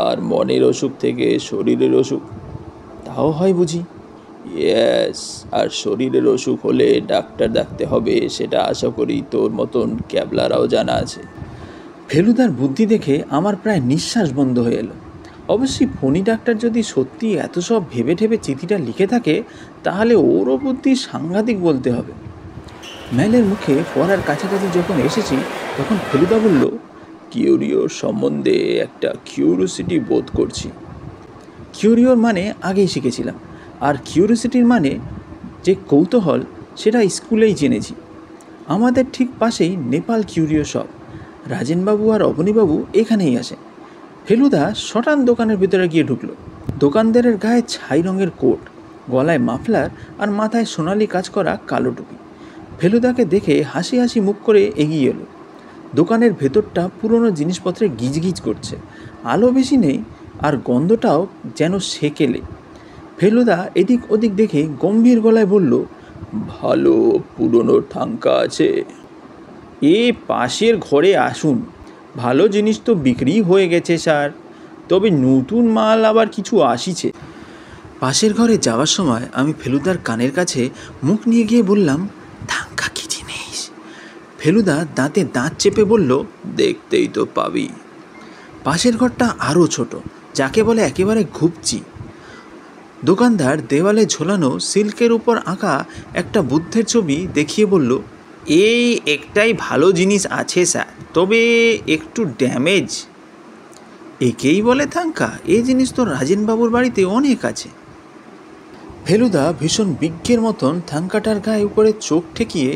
আর মনের অসুখ থেকে শরীরের অসুখ? তাও হয় বুঝি। ইয়েস, আর শরীরের অসুখ হলে ডাক্তার ডাকতে হবে সেটা আশা করি তোর মতন ক্যাবলারাও জানা আছে। ফেলুদার বুদ্ধি দেখে আমার প্রায় নিঃশ্বাস বন্ধ হয়ে এলো। অবশ্যই ফণি ডাক্তার যদি সত্যি এত সব ভেবে ঠেবে চিঠিটা লিখে থাকে, তাহলে ওরও বুদ্ধি সাংঘাতিক বলতে হবে। ম্যালের মুখে পড়ার কাছাকাছি যখন এসেছি তখন ফেলুদা বলল, কিউরিওর সম্বন্ধে একটা কিউরিওসিটি বোধ করছি। কিউরিওর মানে আগেই শিখেছিলাম, আর কিউরিওসিটির মানে যে কৌতূহল সেটা স্কুলেই জেনেছি। আমাদের ঠিক পাশেই নেপাল কিউরিও শপ। রাজেনবাবু আর অবনীবাবু এখানেই আসেন। ফেলুদা শটান দোকানের ভিতরে গিয়ে ঢুকলো। দোকানদারের গায়ে ছাই রঙের কোট, গলায় মাফলার আর মাথায় সোনালি কাজ করা কালো টুপি। ফেলুদাকে দেখে হাসি হাসি মুখ করে এগিয়ে এলো। দোকানের ভেতরটা পুরনো জিনিসপত্রে গিজগিজ করছে, আলো বেশি নেই আর গন্ধটাও যেন সেকেলে। ফেলুদা এদিক ওদিক দেখে গম্ভীর গলায় বলল, ভালো পুরনো ঠাঙ্কা আছে? পাশের ঘরে আসুন, ভালো জিনিস তো বিক্রি হয়ে গেছে স্যার, তবে নতুন মাল আবার কিছু আসিছে। পাশের ঘরে যাওয়ার সময় আমি ফেলুদার কানের কাছে মুখ নিয়ে গিয়ে বললাম, ধাঙ্কা কি জিনিস? ফেলুদা দাঁতে দাঁত চেপে বলল, দেখতেই তো পাবি। পাশের ঘরটা আরও ছোট, যাকে বলে একেবারে ঘুপচি। দোকানদার দেওয়ালে ঝোলানো সিল্কের উপর আঁকা একটা বুদ্ধের ছবি দেখিয়ে বলল, এই একটাই ভালো জিনিস আছে স্যার, তবে একটু ড্যামেজ। একেই বলে থাঙ্কা? এই জিনিস তো রাজেনবাবুর বাড়িতে অনেক আছে। ফেলুদা ভীষণ বিজ্ঞের মতন থাঙ্কাটার গায়ে উপরে চোখ ঠেকিয়ে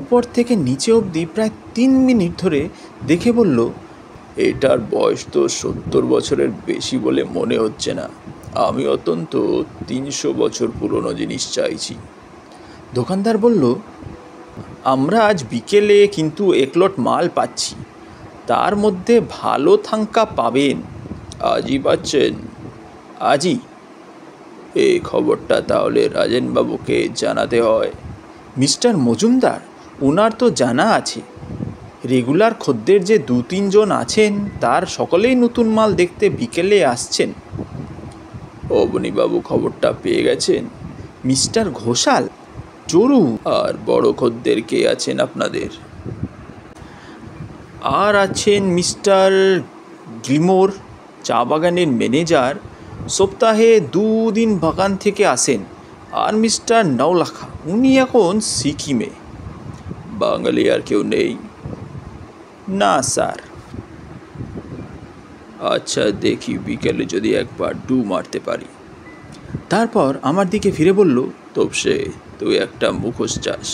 উপর থেকে নিচে অবধি প্রায় 3 মিনিট ধরে দেখে বলল, এটার বয়স তো 70 বছরের বেশি বলে মনে হচ্ছে না। আমি অত্যন্ত 300 বছর পুরনো জিনিস চাইছি। দোকানদার বলল, আমরা আজ বিকেলে কিন্তু একলট মাল পাচ্ছি, তার মধ্যে ভালো থাঙ্কা পাবেন। আজই পাচ্ছেন? আজই? এই খবরটা তাহলে রাজেনবাবুকে জানাতে হয়। মিস্টার মজুমদার, ওনার তো জানা আছে, রেগুলার খদ্দের যে 2-3 জন আছেন তার সকলেই নতুন মাল দেখতে বিকেলে আসছেন। অবনীবাবু খবরটা পেয়ে গেছেন? মিস্টার ঘোষাল, চোরু। আর বড় খদ্দের কে আছেন আপনাদের? আর আছেন মিস্টার গ্লিমোর, চা বাগানের ম্যানেজার, সপ্তাহে 2 দিন বাগান থেকে আসেন। আর মিস্টার নওলাখা, উনি এখন সিকিমে। বাঙালি আর কেউ নেই? না স্যার। আচ্ছা, দেখি বিকেলে যদি একবার ডু মারতে পারি। তারপর আমার দিকে ফিরে বলল, তপসে, তুই একটা মুখোশ চাস?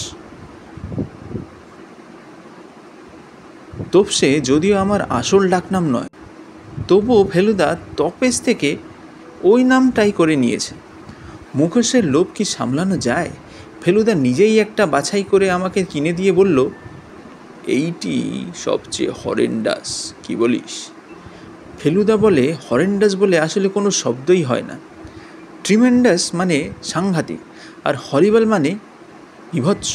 তপসে যদিও আমার আসল ডাকনাম নয়, তবুও ফেলুদা তপেশ থেকে ওই নামটাই করে নিয়েছে। মুখোশের লোভ কি সামলানো যায়? ফেলুদা নিজেই একটা বাছাই করে আমাকে কিনে দিয়ে বলল, এইটি সবচেয়ে হরেন্ডাস, কি বলিস? ফেলুদা বলে, হরেন্ডাস বলে আসলে কোনো শব্দই হয় না। ট্রিমেন্ডাস মানে সাংঘাতিক, আর হরিবল মানে বিভৎস।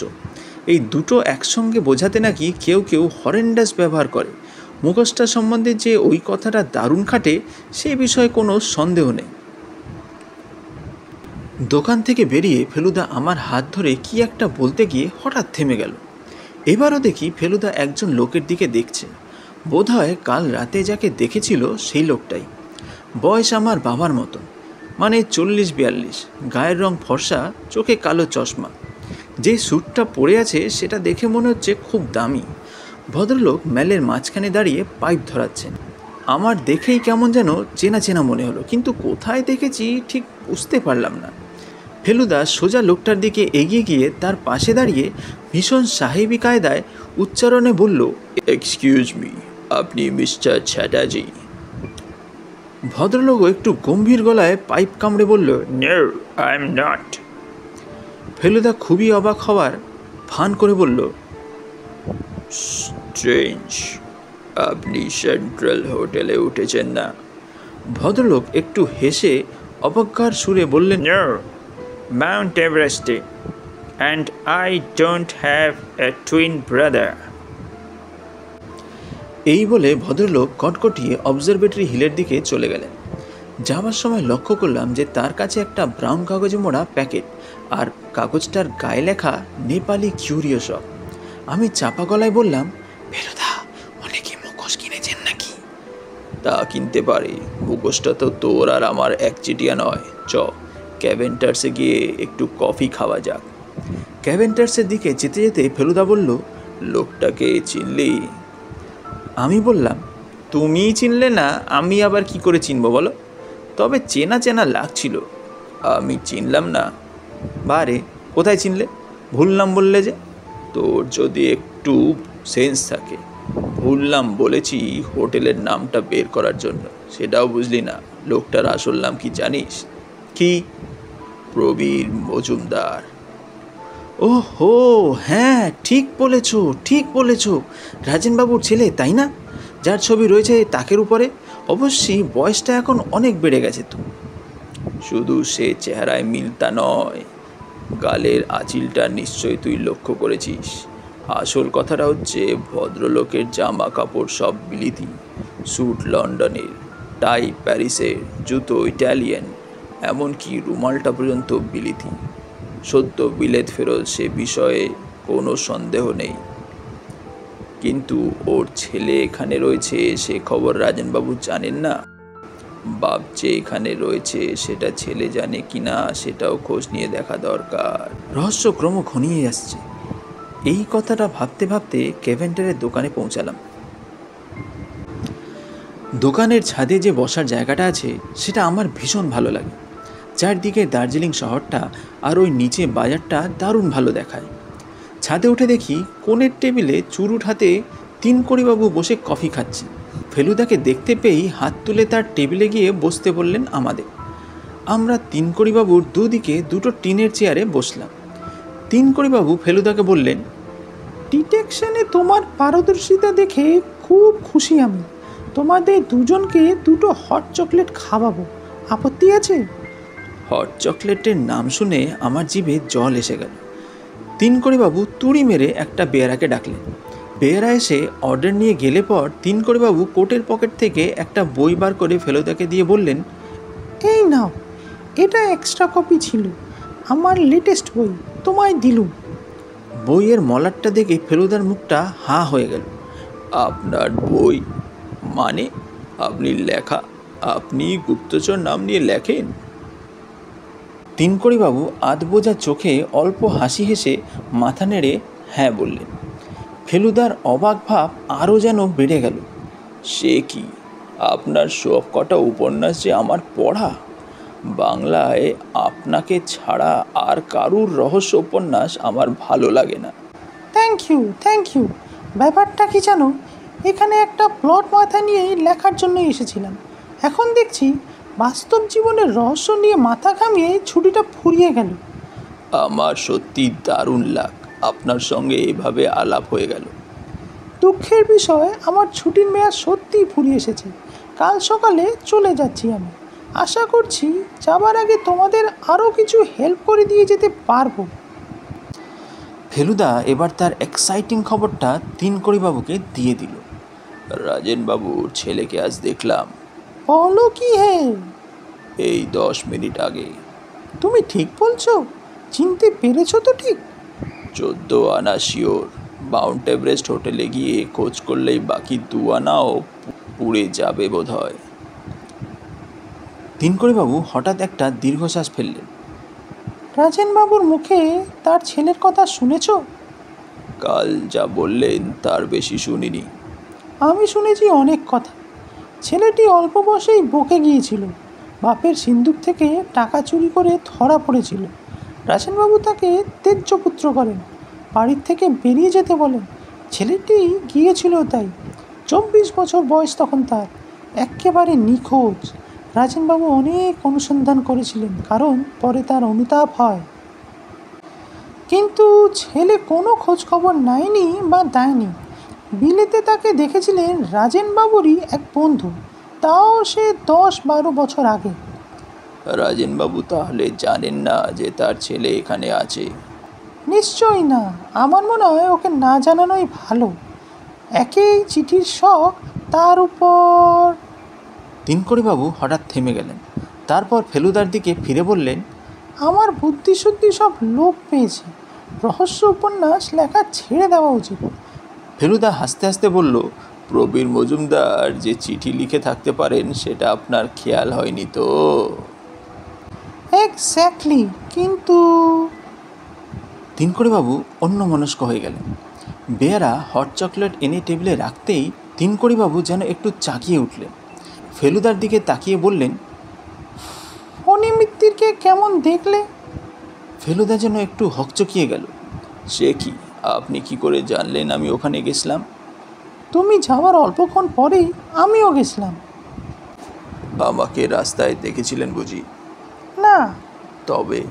এই দুটো একসঙ্গে বোঝাতে নাকি কেউ কেউ হরেন্ডাস ব্যবহার করে। মুখোশটা সম্বন্ধে যে ওই কথাটা দারুণ খাটে, সে বিষয়ে কোনো সন্দেহ নেই। দোকান থেকে বেরিয়ে ফেলুদা আমার হাত ধরে কি একটা বলতে গিয়ে হঠাৎ থেমে গেল। এবারও দেখি ফেলুদা একজন লোকের দিকে দেখছে। বোধহয় কাল রাতে যাকে দেখেছিল সেই লোকটাই। বয়স আমার বাবার মতন, মানে 40-42, গায়ের রং ফর্সা, চোখে কালো চশমা। যে স্যুটটা পরে আছে সেটা দেখে মনে হচ্ছে খুব দামি। ভদ্রলোক ম্যালের মাঝখানে দাঁড়িয়ে পাইপ ধরাচ্ছেন। আমার দেখেই কেমন যেন চেনা চেনা মনে হলো, কিন্তু কোথায় দেখেছি ঠিক বুঝতে পারলাম না। ফেলুদা সোজা লোকটার দিকে এগিয়ে গিয়ে তার পাশে দাঁড়িয়ে ভীষণ সাহেবী কায়দায় উচ্চারণে বলল, এক্সকিউজ মি, আপনি মিস্টার চ্যাটার্জি? ভদ্রলোক একটু গম্ভীর গলায় পাইপ কামড়ে বলল, no, I am not. Feluda খুবই অবাক হওয়ার ভান করে বলল, স্ট্রেঞ্জ, আপনি সেন্ট্রাল হোটেলে উঠেছেন না? ভদ্রলোক একটু হেসে অবজ্ঞার সুরে বললেন, নো, মাউন্ট এভারেস্টে, and I don't have a twin brother. এই বলে ভদ্রলোক কটকটিয়ে অবজারভেটরি হিলের দিকে চলে গেলেন। যাওয়ার সময় লক্ষ্য করলাম যে তার কাছে একটা ব্রাউন কাগজে মোড়া প্যাকেট, আর কাগজটার গায়ে লেখা নেপালি কিউরিও শপ। আমি চাপা গলায় বললাম, ফেলুদা, অনেকে মুখোশ কিনেছেন নাকি? তা কিনতে পারে, মুখোশটা তো তোর আর আমার একচেটিয়া নয়। চ, ক্যাভেন্টার্সে গিয়ে একটু কফি খাওয়া যাক। ক্যাভেন্টার্সের দিকে যেতে যেতে ফেলুদা বলল, লোকটাকে চিনলি? আমি বললাম, তুমিই চিনলে না, আমি আবার কি করে চিনব বলো? তবে চেনা চেনা লাগছিল। আমি চিনলাম না? বারে, কোথায় চিনলে? ভুললাম বললে যে। তোর যদি একটু সেন্স থাকে। ভুললাম বলেছি হোটেলের নামটা বের করার জন্য, সেটাও বুঝলি না? লোকটার আসল নাম কি জানিস? কি? প্রবীর মজুমদার। ও হো, হ্যাঁ, ঠিক বলেছো, ঠিক বলেছো। রাজেনবাবুর ছেলে, তাই না? যার ছবি রয়েছে তাকের উপরে। অবশ্যই বয়সটা এখন অনেক বেড়ে গেছে তো। শুধু সে চেহারায় মিল তা নয়, গালের আঁচিলটা নিশ্চয়ই তুই লক্ষ্য করেছিস। আসল কথাটা হচ্ছে, ভদ্রলোকের জামা কাপড় সব বিলিতি, স্যুট লন্ডনের, টাই প্যারিসের, জুতো ইটালিয়ান, এমনকি রুমালটা পর্যন্ত বিলিতি। সদ্য বিলেত ফেরত, সে বিষয়ে কোনো সন্দেহ নেই। কিন্তু ওর ছেলে এখানে রয়েছে সে খবর রাজেনবাবু জানেন না। বাপ যে এখানে রয়েছে সেটা ছেলে জানে কিনা সেটাও খোঁজ নিয়ে দেখা দরকার। রহস্য ক্রম ঘনিয়ে আসছে। এই কথাটা ভাবতে ভাবতে ক্যাভেন্টারের দোকানে পৌঁছালাম। দোকানের ছাদে যে বসার জায়গাটা আছে সেটা আমার ভীষণ ভালো লাগে। চারদিকে দার্জিলিং শহরটা আর ওই নিচে বাজারটা দারুণ ভালো দেখায়। ছাদে উঠে দেখি কোণের টেবিলে চুরুট হাতে তিনকড়িবাবু বসে কফি খাচ্ছে। ফেলুদাকে দেখতে পেয়েই হাত তুলে তার টেবিলে গিয়ে বসতে বললেন আমাদের। আমরা তিনকড়িবাবুর দুদিকে দুটো টিনের চেয়ারে বসলাম। তিনকড়িবাবু ফেলুদাকে বললেন, ডিটেকশনে তোমার পারদর্শিতা দেখে খুব খুশি আমি। তোমাদের দুজনকে দুটো হট চকলেট খাওয়াবো, আপত্তি আছে? হট চকলেটের নাম শুনে আমার জিভে জল এসে গেল। তিনকড়িবাবু তুড়ি মেরে একটা বেয়ারাকে ডাকলেন। বেয়ারা এসে অর্ডার নিয়ে গেলে পর তিনকড়িবাবু কোটের পকেট থেকে একটা বই বার করে ফেলুদাকে দিয়ে বললেন, এই নাও, এটা এক্সট্রা কপি ছিল, আমার লেটেস্ট বই, তোমায় দিলুম। বইয়ের মলাটটা দেখে ফেলুদার মুখটা হাঁ হয়ে গেল। আপনার বই? মানে আপনি লেখা, আপনি গুপ্তচর নাম নিয়ে লেখেন? তিনকড়িবাবু আধবোঝা চোখে অল্প হাসি হেসে মাথা নেড়ে হ্যাঁ বললেন। ফেলুদার অবাক ভাব আরও যেন বেড়ে গেল। সে কি, আপনার সব কটা উপন্যাস যে আমার পড়া। বাংলায় আপনাকে ছাড়া আর কারুর রহস্য উপন্যাস আমার ভালো লাগে না। Thank you. ব্যাপারটা কি জানো, এখানে একটা প্লট মাথা নিয়েই লেখার জন্য এসেছিলাম। এখন দেখছি বাস্তব জীবনের রহস্য নিয়ে মাথা ঘামিয়ে ছুটিটা ফুরিয়ে গেল। আমার সত্যি দারুণ লাগ আপনার সঙ্গে এভাবে আলাপ হয়ে গেল। দুঃখের বিষয়, আমার ছুটির মেয়াদ সত্যিই ফুরিয়ে এসেছে। কাল সকালে চলে যাচ্ছি আমি। আশা করছি যাবার আগে তোমাদের আরও কিছু হেল্প করে দিয়ে যেতে পারবো। ফেলুদা এবার তার এক্সাইটিং খবরটা তিনকড়িবাবুকে দিয়ে দিল। রাজেনবাবুর ছেলেকে আজ দেখলাম। বলো কি হে? এই 10 মিনিট আগে। তুমি ঠিক বলছো? চিনতে পেরেছো তো ঠিক? 14 আনা শিওর। মাউন্ট এভারেস্ট হোটেলে গিয়ে খোঁজ করলেই বাকি 2 আনাও পুড়ে যাবে বোধ হয়। তিনকড়িবাবু হঠাৎ একটা দীর্ঘশ্বাস ফেললেন। রাজেনবাবুর মুখে তার ছেলের কথা শুনেছ? কাল যা বললেন তার বেশি শুনিনি। আমি শুনেছি অনেক কথা। ছেলেটি অল্প বয়সেই বকে গিয়েছিল, বাপের সিন্দুক থেকে টাকা চুরি করে ধরা পড়েছিল। রাজেনবাবু তাকে তেজ্যপুত্র করেন, বাড়ির থেকে বেরিয়ে যেতে বলেন। ছেলেটি গিয়েছিল তাই। 24 বছর বয়স তখন তার, একেবারে নিখোঁজ। রাজেনবাবু অনেক অনুসন্ধান করেছিলেন, কারণ পরে তার অনুতাপ হয়। কিন্তু ছেলে কোনো খোঁজ খবর নেয়নি বা দেয়নি। বিলেতে তাকে দেখেছিলেন রাজেনবাবুরই এক বন্ধু, তাও সে 10-12 বছর আগে। রাজেনবাবু তাহলে জানেন না যে তার ছেলে এখানে আছে? নিশ্চয়ই না, আমার মনে হয় ওকে না জানানোই ভালো। একেই চিঠির শখ, তার উপর। তিনকড়িবাবু হঠাৎ থেমে গেলেন। তারপর ফেলুদার দিকে ফিরে বললেন, আমার বুদ্ধিশুদ্ধি সব লোপ পেয়েছে। রহস্য উপন্যাস লেখা ছেড়ে দেওয়া উচিত। ফেলুদা হাসতে হাসতে বলল, প্রবীর মজুমদার যে চিঠি লিখে থাকতে পারেন সেটা আপনার খেয়াল হয়নি তো? এক্স্যাক্টলি, কিন্তু। তিনকড়িবাবু অন্যমনস্ক হয়ে গেলেন। বেয়ারা হট চকলেট এনে টেবিলে রাখতেই তিনকড়িবাবু যেন একটু চাকিয়ে উঠলেন। ফেলুদার দিকে তাকিয়ে বললেন, ফণি মিত্তিরকে কেমন দেখলে? ফেলুদা যেন একটু হকচকিয়ে গেল। সে কি, আপনি কি করে জানলেন আমি ওখানে গেছিলাম? তুমি যাওয়ার অল্পক্ষণ পরেই আমিও গেছিলাম। আমাকে রাস্তায় দেখেছিলেন বুঝি? না। তবে?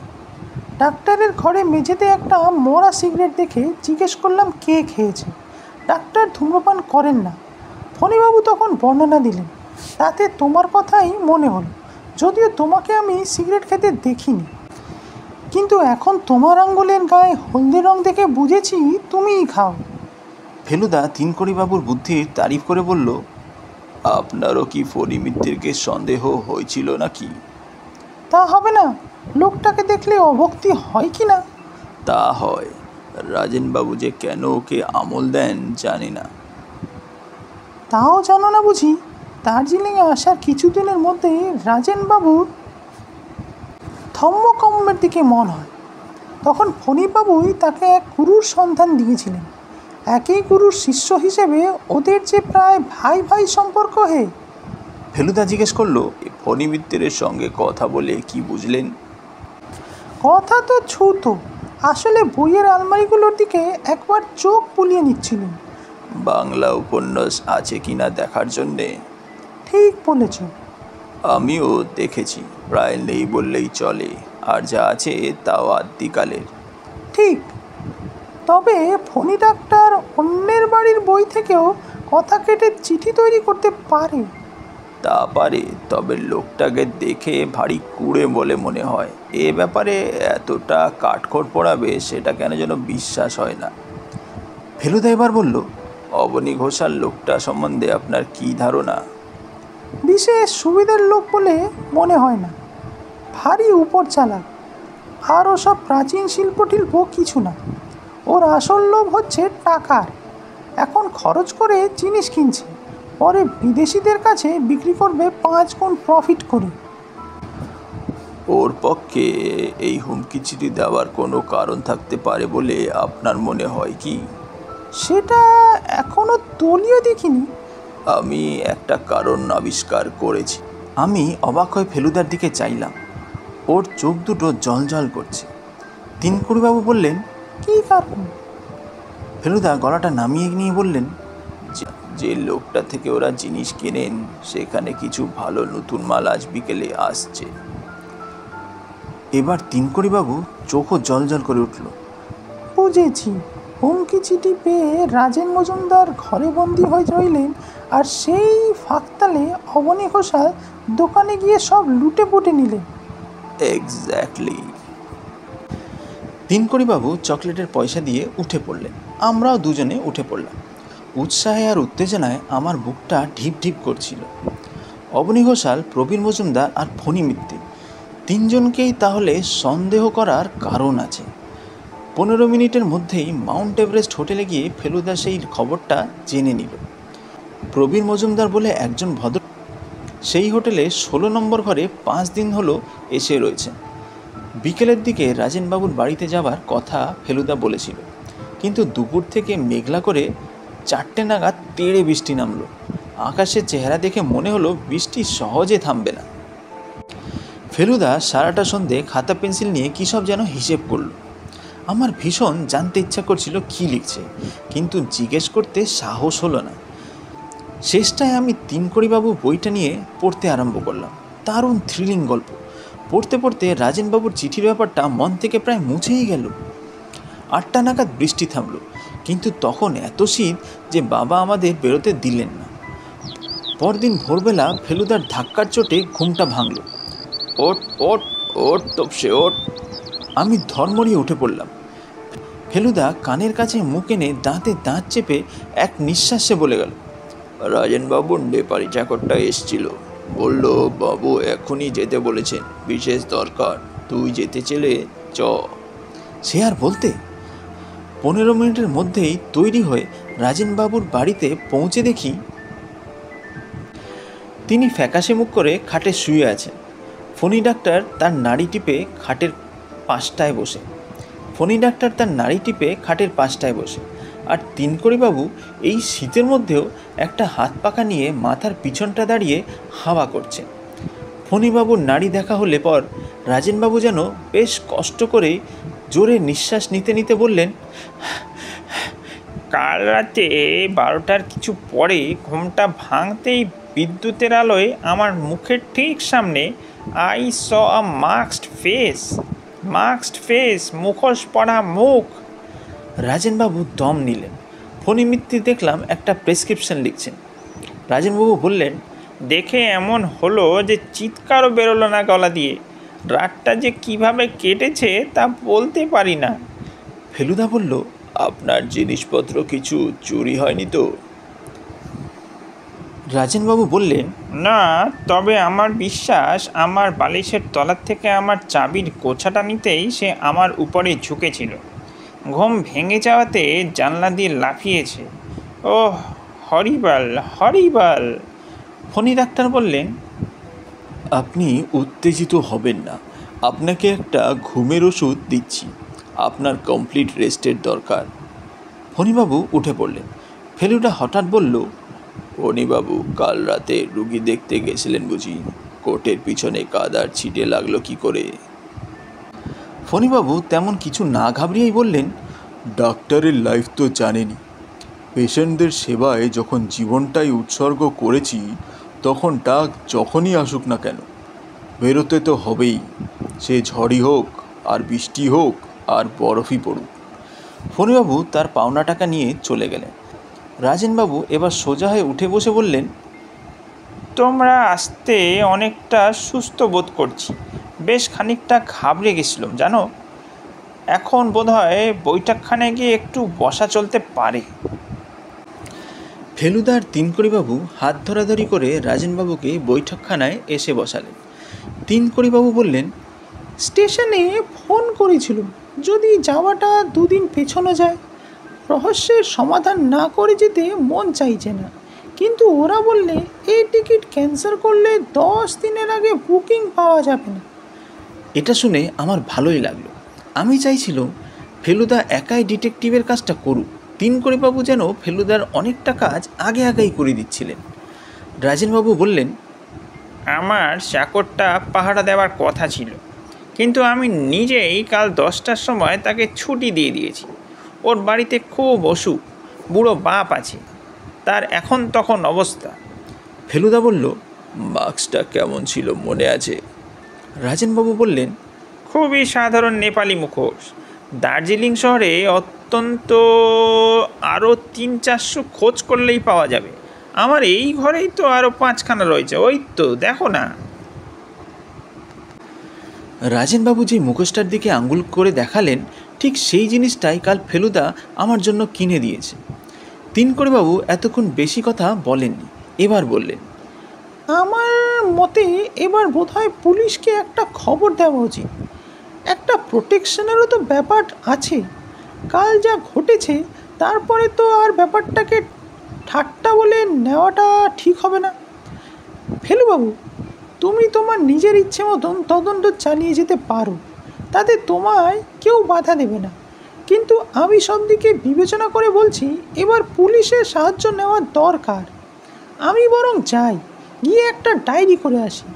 ডাক্তারের ঘরে মেঝেতে একটা মরা সিগারেট দেখে জিজ্ঞেস করলাম কে খেয়েছে। ডাক্তার ধূম্রপান করেন না। ফণিবাবু তখন বর্ণনা দিলেন, তাতে তোমার কথাই মনে হলো, যদিও তোমাকে আমি সিগারেট খেতে দেখিনি। কিন্তু এখন তোমার আঙ্গুলের গায়ে হলদে রং দেখে বুঝেছি তুমিই খাও। ফেলুদা তিনকড়িবাবুর বুদ্ধির তারিফ করে বলল, আপনারও কি ফণি মিত্তিরকে সন্দেহ হয়েছিল নাকি? তা হবে না, লোকটাকে দেখলে অভক্তি হয় কি না? তা হয়। রাজেনবাবু যে কেন ওকে আমল দেন জানি না। তাও জানো না বুঝি? দার্জিলিংয়ে আসার কিছুদিনের মধ্যে রাজেনবাবুর ধম্মকম্মের দিকে মন হয়। তখন ফণিবাবুই তাকে এক গুরুর সন্ধান দিয়েছিলেন। একই গুরুর শিষ্য হিসেবে ওদের যে প্রায় ভাই ভাই সম্পর্ক হে। ফেলুদা জিজ্ঞেস করলো, ফণি মিত্রের সঙ্গে কথা বলে কি বুঝলেন? কথা তো ছুত, আসলে বইয়ের আলমারিগুলোর দিকে একবার চোখ বুলিয়ে নিচ্ছিলেন। বাংলা উপন্যাস আছে কিনা দেখার জন্যে? ঠিক বলেছ। আমিও দেখেছি, প্রায় নেই বললেই চলে, আর যা আছে তাও আদ্যিকালের। ঠিক, তবে ফণি ডাক্তার অন্যের বাড়ির বই থেকেও কথা কেটে চিঠি তৈরি করতে পারে। তা পারে, তবে লোকটাকে দেখে ভারী কুড়ে বলে মনে হয়। এ ব্যাপারে এতটা কাঠখড় পড়াবে সেটা কেন যেন বিশ্বাস হয় না। ফেলুদা এবার বলল, অবনী ঘোষাল লোকটা সম্বন্ধে আপনার কি ধারণা? বিশেষ সুবিধার লোক বলে মনে হয় না, ভারী উপর চালাক। আর ওসব প্রাচীন শিল্প টিল্প কিছু না, ওর আসল লোভ হচ্ছে টাকার। এখন খরচ করে জিনিস কিনছে, পরে বিদেশিদের কাছে বিক্রি করবে 5 গুণ প্রফিট করে। ওর পক্ষে এই হুমকি চিঠি দেওয়ার কোনো কারণ থাকতে পারে বলে আপনার মনে হয় কি? সেটা এখনো দলীয় দেখিনি। আমি একটা কারণ আবিষ্কার করেছি। আমি অবাক হয়ে ফেলুদার দিকে চাইলাম। ওর চোখ দুটো জল করছে। তিনকুড়িবাবু বললেন, কি কারণ? ফেলুদা গলাটা নামিয়ে নিয়ে বললেন, যে লোকটা থেকে ওরা জিনিস কেনেন সেখানে কিছু ভালো নতুন মাল আজ বিকেলে আসছে। এবার তিনকুড়িবাবু চোখও জল করে উঠল। বুঝেছি, হুমকি চিঠি পেয়ে রাজেন মজুমদার ঘরে বন্দি হয়ে রইলেন, আর সেই ফাঁকতালে অবনী ঘোষাল দোকানে গিয়ে সব লুটে পুটে নিলেন। এক্স্যাক্টলি। তিনকুড়িবাবু চকলেটের পয়সা দিয়ে উঠে পড়লেন। আমরাও দুজনে উঠে পড়লাম। উৎসাহে আর উত্তেজনায় আমার বুকটা ঢিপ ঢিপ করছিল। অবনী ঘোষাল, প্রবীণ মজুমদার আর ফণি মিত্র, তিনজনকেই তাহলে সন্দেহ করার কারণ আছে। 15 মিনিটের মধ্যেই মাউন্ট এভারেস্ট হোটেলে গিয়ে ফেলুদা সেই খবরটা জেনে নিল। প্রবীণ মজুমদার বলে একজন ভদ্র সেই হোটেলে 16 নম্বর ঘরে 5 দিন হলো এসে রয়েছেন। বিকেলের দিকে রাজেনবাবুর বাড়িতে যাবার কথা ফেলুদা বলেছিল, কিন্তু দুপুর থেকে মেঘলা করে 4টে নাগাদ তেড়ে বৃষ্টি নামলো। আকাশের চেহারা দেখে মনে হলো বৃষ্টি সহজে থামবে না। ফেলুদা সারাটা সন্ধে খাতা পেন্সিল নিয়ে কী সব যেন হিসেব করলো। আমার ভীষণ জানতে ইচ্ছা করছিল কী লিখছে, কিন্তু জিজ্ঞেস করতে সাহস হলো না। শেষটায় আমি তিনকুড়িবাবু বইটা নিয়ে পড়তে আরম্ভ করলাম। দারুণ থ্রিলিং গল্প। পড়তে পড়তে রাজেনবাবুর চিঠির ব্যাপারটা মন থেকে প্রায় মুছেই গেল। 8টা নাগাদ বৃষ্টি থামলো, কিন্তু তখন এত শীত যে বাবা আমাদের বেরোতে দিলেন না। পরদিন ভোরবেলা ফেলুদার ধাক্কার চোটে ঘুমটা ভাঙল। ওট ওট ওট তপসে ওট। আমি ধর্মড়িয়ে উঠে পড়লাম। ফেলুদা কানের কাছে মুখ এনে দাঁতে দাঁত চেপে এক নিঃশ্বাসে বলে গেল, রাজেনবাবুর নেপালি চাকরটা এসছিল, বলল বাবু এখনই যেতে বলেছেন, বিশেষ দরকার, তুই যেতে চেলে চ। সে আর বলতে। 15 মিনিটের মধ্যেই তৈরি হয়ে রাজেনবাবুর বাড়িতে পৌঁছে দেখি তিনি ফ্যাকাশে মুখ করে খাটে শুয়ে আছেন। ফণি ডাক্তার তার নাড়ি টিপে খাটের পাশটায় বসে, আর তিনকুড়িবাবু এই শীতের মধ্যেও একটা হাত পাখা নিয়ে মাথার পিছনটা দাঁড়িয়ে হাওয়া করছেন। ফণিবাবুর নাড়ি দেখা হলে পর রাজেনবাবু যেন বেশ কষ্ট করে জোরে নিঃশ্বাস নিতে নিতে বললেন, কাল রাতে 12টার কিছু পরে ঘুমটা ভাঙতেই বিদ্যুতের আলোয় আমার মুখের ঠিক সামনে I saw a masked face, মুখোশ পরা মুখ। রাজেনবাবু দম নিলেন। ফণি মিত্র দেখলাম একটা প্রেসক্রিপশন লিখছেন। রাজেনবাবু বললেন, দেখে এমন হলো যে চিৎকারও বেরোলো না গলা দিয়ে। রাতটা যে কিভাবে কেটেছে তা বলতে পারি না। ফেলুদা বলল, আপনার জিনিসপত্র কিছু চুরি হয়নি তো? রাজেনবাবু বললেন, না, তবে আমার বিশ্বাস আমার বালিশের তলার থেকে আমার চাবির গোছাটা নিতেই সে আমার উপরে ঝুঁকেছিল। ঘুম ভেঙে যাওয়াতে জানলা দিয়ে লাফিয়েছে। ওহ, হরিবাল হরিবাল। ফণি ডাক্তার বললেন, আপনি উত্তেজিত হবেন না, আপনাকে একটা ঘুমের ওষুধ দিচ্ছি, আপনার কমপ্লিট রেস্টের দরকার। ফণিবাবু উঠে পড়লেন। ফেলুদা হঠাৎ বলল, ফণিবাবু, কাল রাতে রুগী দেখতে গেছিলেন বুঝি? কোটের পিছনে কাদার ছিটে লাগলো কি করে? ফণিবাবু তেমন কিছু না ঘাবড়িয়েই বললেন, ডাক্তারের লাইফ তো জানেনি, পেশেন্টদের সেবায় যখন জীবনটাই উৎসর্গ করেছি তখন ডাক যখনই আসুক না কেন বেরোতে তো হবেই, সে ঝড়ই হোক আর বৃষ্টি হোক আর বরফই পড়ুক। ফণিবাবু তার পাওনা টাকা নিয়ে চলে গেলেন। রাজেনবাবু এবার সোজা হয়ে উঠে বসে বললেন, তোমরা আসতে অনেকটা সুস্থ বোধ করছি, বেশ খানিকটা ঘাবড়ে গেছিলাম জানো। এখন বোধহয় বৈঠকখানে গিয়ে একটু বসা চলতে পারে। ফেলুদার তিনকড়িবাবু হাত ধরাধরি করে রাজেনবাবুকে বৈঠকখানায় এসে বসালেন। তিনকড়িবাবু বললেন, স্টেশনে ফোন করেছিল, যদি যাওয়াটা 2 দিন পেছনো যায়। রহস্যের সমাধান না করে যেতে মন চাইছে না, কিন্তু ওরা বললে এই টিকিট ক্যান্সেল করলে 10 দিনের আগে বুকিং পাওয়া যাবে না। এটা শুনে আমার ভালোই লাগলো। আমি চাইছিলাম ফেলুদা একাই ডিটেকটিভের কাজটা করুক। তিনকড়িবাবু যেন ফেলুদার অনেকটা কাজ আগেই করে দিচ্ছিলেন। রাজেনবাবু বললেন, আমার চাকরটা পাহারা দেওয়ার কথা ছিল, কিন্তু আমি নিজেই কাল 10টার সময় তাকে ছুটি দিয়ে দিয়েছি। ওর বাড়িতে খুব অসুখ, বুড়ো বাপ আছে, তার এখন তখন অবস্থা। ফেলুদা বলল, মাস্কটা কেমন ছিল মনে আছে? রাজেনবাবু বললেন, খুবই সাধারণ নেপালি মুখোশ। দার্জিলিং শহরে অত্যন্ত আরও 300-400 খোঁজ করলেই পাওয়া যাবে। আমার এই ঘরেই তো আরও 5খানা রয়েছে, ওই তো দেখো না। রাজেনবাবু যে মুখোশটার দিকে আঙ্গুল করে দেখালেন, ঠিক সেই জিনিসটাই কাল ফেলুদা আমার জন্য কিনে দিয়েছে। তিনকড়িবাবু এতক্ষণ বেশি কথা বলেননি, এবার বললেন, আমার মতে এবার বোধহয় পুলিশকে একটা খবর দেওয়া উচিত। একটা প্রোটেকশনেরও তো ব্যাপার আছে। কাল যা ঘটেছে তারপরে তো আর ব্যাপারটাকে ঠাট্টা বলে নেওয়াটা ঠিক হবে না। ফেলুবাবু, তুমি তোমার নিজের ইচ্ছে মতন তদন্ত চালিয়ে যেতে পারো, তাতে তোমায় কেউ বাধা দেবে না। কিন্তু আমি সব দিকে বিবেচনা করে বলছি, এবার পুলিশের সাহায্য নেওয়া দরকার। আমি বরং যাই, গিয়ে একটা ডায়েরি করে আসি।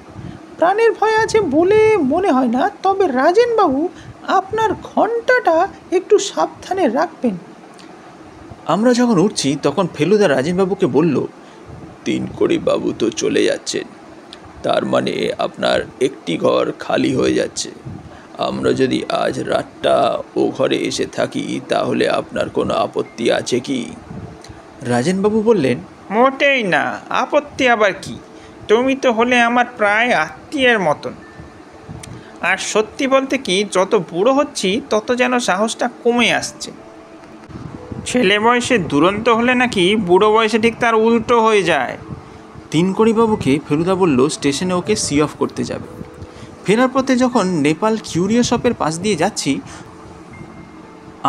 প্রাণের ভয় আছে বলে মনে হয় না, তবে রাজেনবাবু আপনার ঘন্টাটা একটু সাবধানে রাখবেন। আমরা যখন উঠছি তখন ফেলুদা রাজেনবাবুকে বলল, তিনকড়িবাবু তো চলে যাচ্ছেন, তার মানে আপনার একটি ঘর খালি হয়ে যাচ্ছে। আমরা যদি আজ রাতটা ও ঘরে এসে থাকি তাহলে আপনার কোনো আপত্তি আছে কি? রাজেনবাবু বললেন, মোটেই না, আপত্তি আবার কি? তুমি তো হলে আমার প্রায় আত্মীয়ের মতন। আর সত্যি বলতে কি, যত বুড়ো হচ্ছি তত যেন সাহসটা কমে আসছে। ছেলে বয়সে দুরন্ত হলে নাকি বুড়ো বয়সে ঠিক তার উল্টো হয়ে যায়। তিনকড়িবাবুকে ফেলুদা বলল স্টেশনে ওকে সি অফ করতে যাবে। ফেরার পথে যখন নেপাল কিউরিও শপের পাশ দিয়ে যাচ্ছি,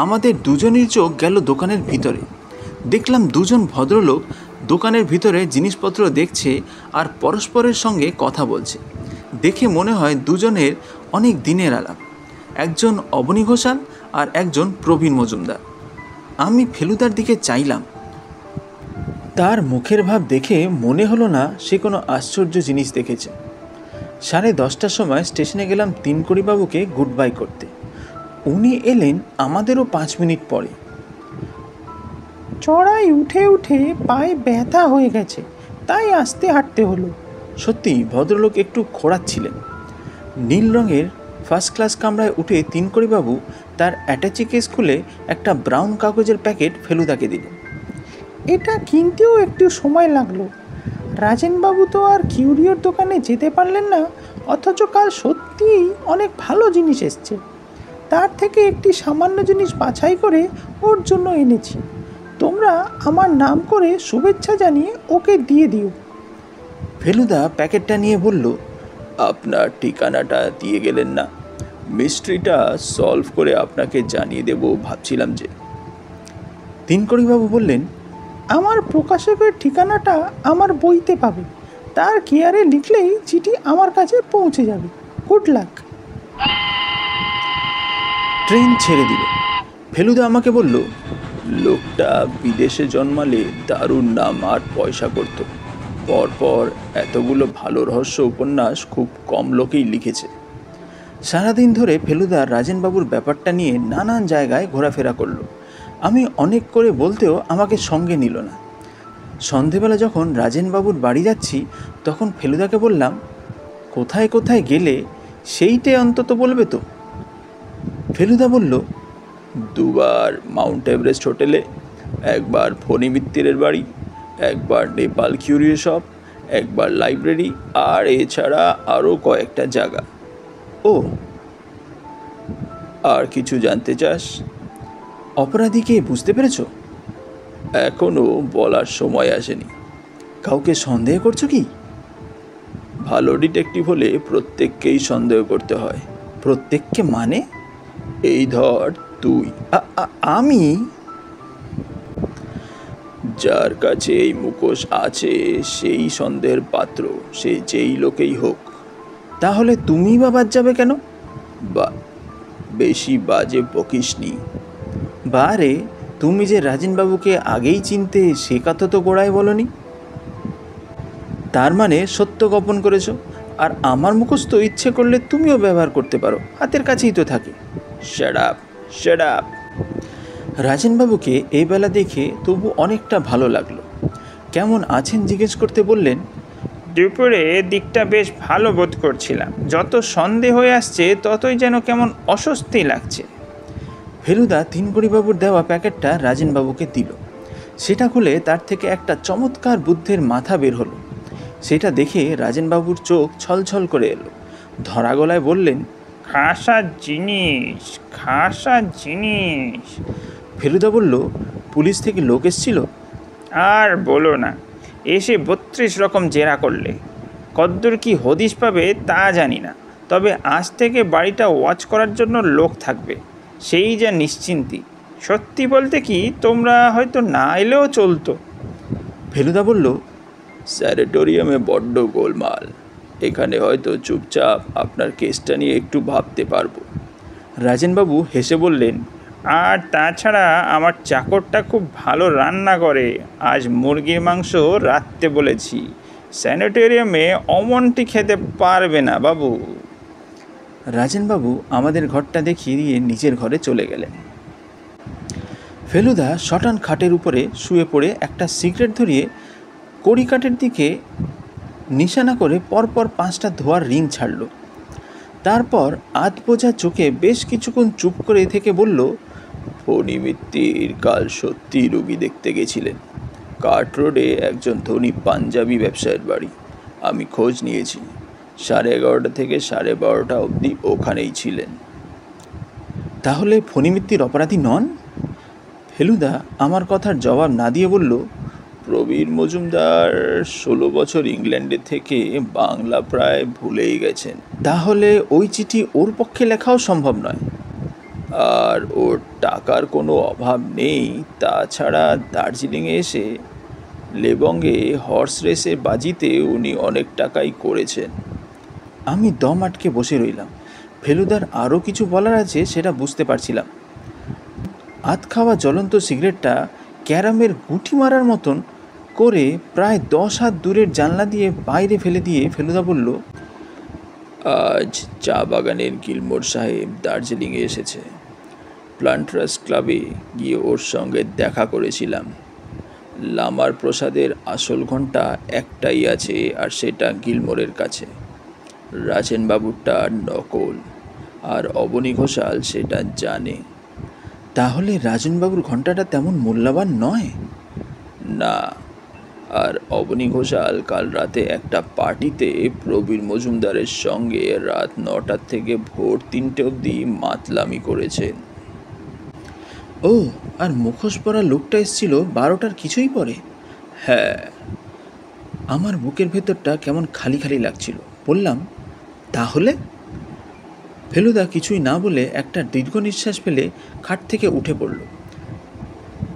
আমাদের দুজনের চোখ গেল দোকানের ভিতরে। দেখলাম দুজন ভদ্রলোক দোকানের ভিতরে জিনিসপত্র দেখছে আর পরস্পরের সঙ্গে কথা বলছে। দেখে মনে হয় দুজনের অনেক দিনের আলাপ। একজন অবনী ঘোষাল আর একজন প্রবীণ মজুমদার। আমি ফেলুদার দিকে চাইলাম। তার মুখের ভাব দেখে মনে হলো না সে কোনো আশ্চর্য জিনিস দেখেছে। 10:30টার সময় স্টেশনে গেলাম তিনকড়িবাবুকে গুড বাই করতে। উনি এলেন আমাদেরও 5 মিনিট পরে। চড়াই উঠে উঠে পায়ে ব্যথা হয়ে গেছে, তাই আস্তে হাঁটতে হলো। সত্যি ভদ্রলোক একটু খোঁড়াচ্ছিলেন। নীল রঙের ফার্স্ট ক্লাস কামরায় উঠে তিনকড়িবাবু তার অ্যাটাচি কেস খুলে একটা ব্রাউন কাগজের প্যাকেট ফেলুদাকে দিলেন। এটা কিনতেও একটু সময় লাগলো। রাজেনবাবু তো আর কিউরিওর দোকানে যেতে পারলেন না, অথচ কাল সত্যিই অনেক ভালো জিনিস এসছে। তার থেকে একটি সামান্য জিনিস বাছাই করে ওর জন্য এনেছি। তোমরা আমার নাম করে শুভেচ্ছা জানিয়ে ওকে দিয়ে দিও। ফেলুদা প্যাকেটটা নিয়ে বলল, আপনার ঠিকানাটা দিয়ে গেলেন না? মিস্ট্রিটা সলভ করে আপনাকে জানিয়ে দেব ভাবছিলাম যে। তিনকড়িবাবু বললেন, আমার প্রকাশকের ঠিকানাটা আমার বইতে পাবে, তার কেয়ারে লিখলেই চিঠি আমার কাছে পৌঁছে যাবে। Good luck. ট্রেন ছেড়ে দিল। ফেলুদা আমাকে বলল, লোকটা বিদেশে জন্মালে দারুণ নাম আর পয়সা করত। পরপর এতগুলো ভালো রহস্য উপন্যাস খুব কম লোকেই লিখেছে। সারাদিন ধরে ফেলুদা রাজেনবাবুর ব্যাপারটা নিয়ে নানান জায়গায় ঘোরাফেরা করলো। আমি অনেক করে বলতেও আমাকে সঙ্গে নিল না। সন্ধেবেলা যখন রাজেনবাবুর বাড়ি যাচ্ছি তখন ফেলুদাকে বললাম, কোথায় কোথায় গেলে সেইটাই অন্তত বলবে তো। ফেলুদা বলল, 2 বার মাউন্ট এভারেস্ট হোটেলে, 1 বার ফণি মিত্তিরের বাড়ি, 1 বার নেপাল কিউরিও শপ, 1 বার লাইব্রেরি, আর এছাড়া আরও কয়েকটা জায়গা। ও, আর কিছু জানতে চাস? অপরাধীকে বুঝতে পেরেছ? এখনও বলার সময় আসেনি। কাউকে সন্দেহ করছো কি? ভালো ডিটেকটিভ হলে প্রত্যেককেই সন্দেহ করতে হয়। প্রত্যেককে মানে? এই ধর তুই, আমি? যার কাছে এই মুখোশ আছে সেই সন্দেহের পাত্র, সে যেই লোকেই হোক। তাহলে তুমি বা বাদ যাবে কেন? বা বেশি বাজে বকিসনি। বারে, তুমি যে রাজেনবাবুকে আগেই চিনতে সে কথা তো গোড়ায় বলনি। তার মানে সত্য গোপন করেছো। আর আমার মুখোশ তো ইচ্ছে করলে তুমিও ব্যবহার করতে পারো, হাতের কাছেই তো থাকে। Shut up, shut up. রাজেনবাবুকে এই বেলা দেখে তবু অনেকটা ভালো লাগলো। কেমন আছেন জিজ্ঞেস করতে বললেন, দুপুরে দিকটা বেশ ভালো বোধ করছিলাম, যত সন্ধে হয়ে আসছে ততই যেন কেমন অস্বস্তি লাগছে। ফেলুদা তিনকড়িবাবুর দেওয়া প্যাকেটটা রাজেনবাবুকে দিল। সেটা খুলে তার থেকে একটা চমৎকার বুদ্ধের মাথা বের হলো। সেটা দেখে রাজেনবাবুর চোখ ছলছল করে এলো। ধরা গলায় বললেন, খাসা জিনিস, খাসা জিনিস। ফেলুদা বলল, পুলিশ থেকে লোক এসেছিল? আর বলো না, এসে 32 রকম জেরা করলে। কদ্দূর কি হদিশ পাবে তা জানি না, তবে আজ থেকে বাড়িটা ওয়াচ করার জন্য লোক থাকবে, সেই যা নিশ্চিন্তি। সত্যি বলতে কি, তোমরা হয়তো না এলেও চলতো। ফেলুদা বলল, স্যানিটোরিয়ামে বড্ড গোলমাল, এখানে হয়তো চুপচাপ আপনার কেসটা নিয়ে একটু ভাবতে পারবো। রাজেনবাবু হেসে বললেন, আর তাছাড়া আমার চাকরটা খুব ভালো রান্না করে। আজ মুরগির মাংস রাঁধতে বলেছি। স্যানিটোরিয়ামে অমনটি খেতে পারবে না বাবু। রাজেনবাবু আমাদের ঘরটা দেখিয়ে দিয়ে নিজের ঘরে চলে গেলেন। ফেলুদা শটান খাটের উপরে শুয়ে পড়ে একটা সিগারেট ধরিয়ে কড়িকাঠের দিকে নিশানা করে পরপর 5টা ধোয়ার রিং ছাড়ল। তারপর আধ বোঝা চোখে বেশ কিছুক্ষণ চুপ করে থেকে বলল, ফণি মিত্তির কাল সত্যি রুগী দেখতে গেছিলেন। কার্ট রোডে একজন ধনী পাঞ্জাবি ব্যবসায়ীর বাড়ি। আমি খোঁজ নিয়েছি, 11:30 থেকে 12:30 অবধি ওখানেই ছিলেন। তাহলে ফণি মিত্তির অপরাধী নন? ফেলুদা আমার কথার জবাব না দিয়ে বলল, প্রবীর মজুমদার 16 বছর ইংল্যান্ডে থেকে বাংলা প্রায় ভুলেই গেছেন। তাহলে ওই চিঠি ওর পক্ষে লেখাও সম্ভব নয়। আর ওর টাকার কোনো অভাব নেই। তাছাড়া দার্জিলিংয়ে এসে লেবঙ্গে হর্স রেসে বাজিতে উনি অনেক টাকাই করেছেন। আমি দম আটকে বসে রইলাম। ফেলুদার আরও কিছু বলার আছে সেটা বুঝতে পারছিলাম। আধ খাওয়া জ্বলন্ত সিগারেটটা ক্যারামের গুটি মারার মতন করে প্রায় 10 হাত দূরের জানলা দিয়ে বাইরে ফেলে দিয়ে ফেলুদা বলল, আজ চা বাগানের গিলমোর সাহেব দার্জিলিংয়ে এসেছে। প্লান্টার্স ক্লাবে গিয়ে ওর সঙ্গে দেখা করেছিলাম। লামার প্রসাদের আসল ঘণ্টা একটাই আছে, আর সেটা গিলমোরের কাছে। রাজেনবাবুরটা নকল, আর অবনী ঘোষাল সেটা জানে। তাহলে রাজনবাবুর ঘণ্টাটা তেমন মূল্যবান নয়? না। আর অবনী ঘোষাল কাল রাতে একটা পার্টিতে প্রবীর মজুমদারের সঙ্গে রাত 9টা থেকে ভোর 3টে অবধি মাতলামি করেছেন। ও, আর মুখোশ পরা লোকটা এসেছিল 12টার কিছুই পরে? হ্যাঁ। আমার বুকের ভেতরটা কেমন খালি খালি লাগছিল। বললাম, তাহলে? ফেলুদা কিছুই না বলে একটা দীর্ঘ নিঃশ্বাস ফেলে খাট থেকে উঠে পড়ল।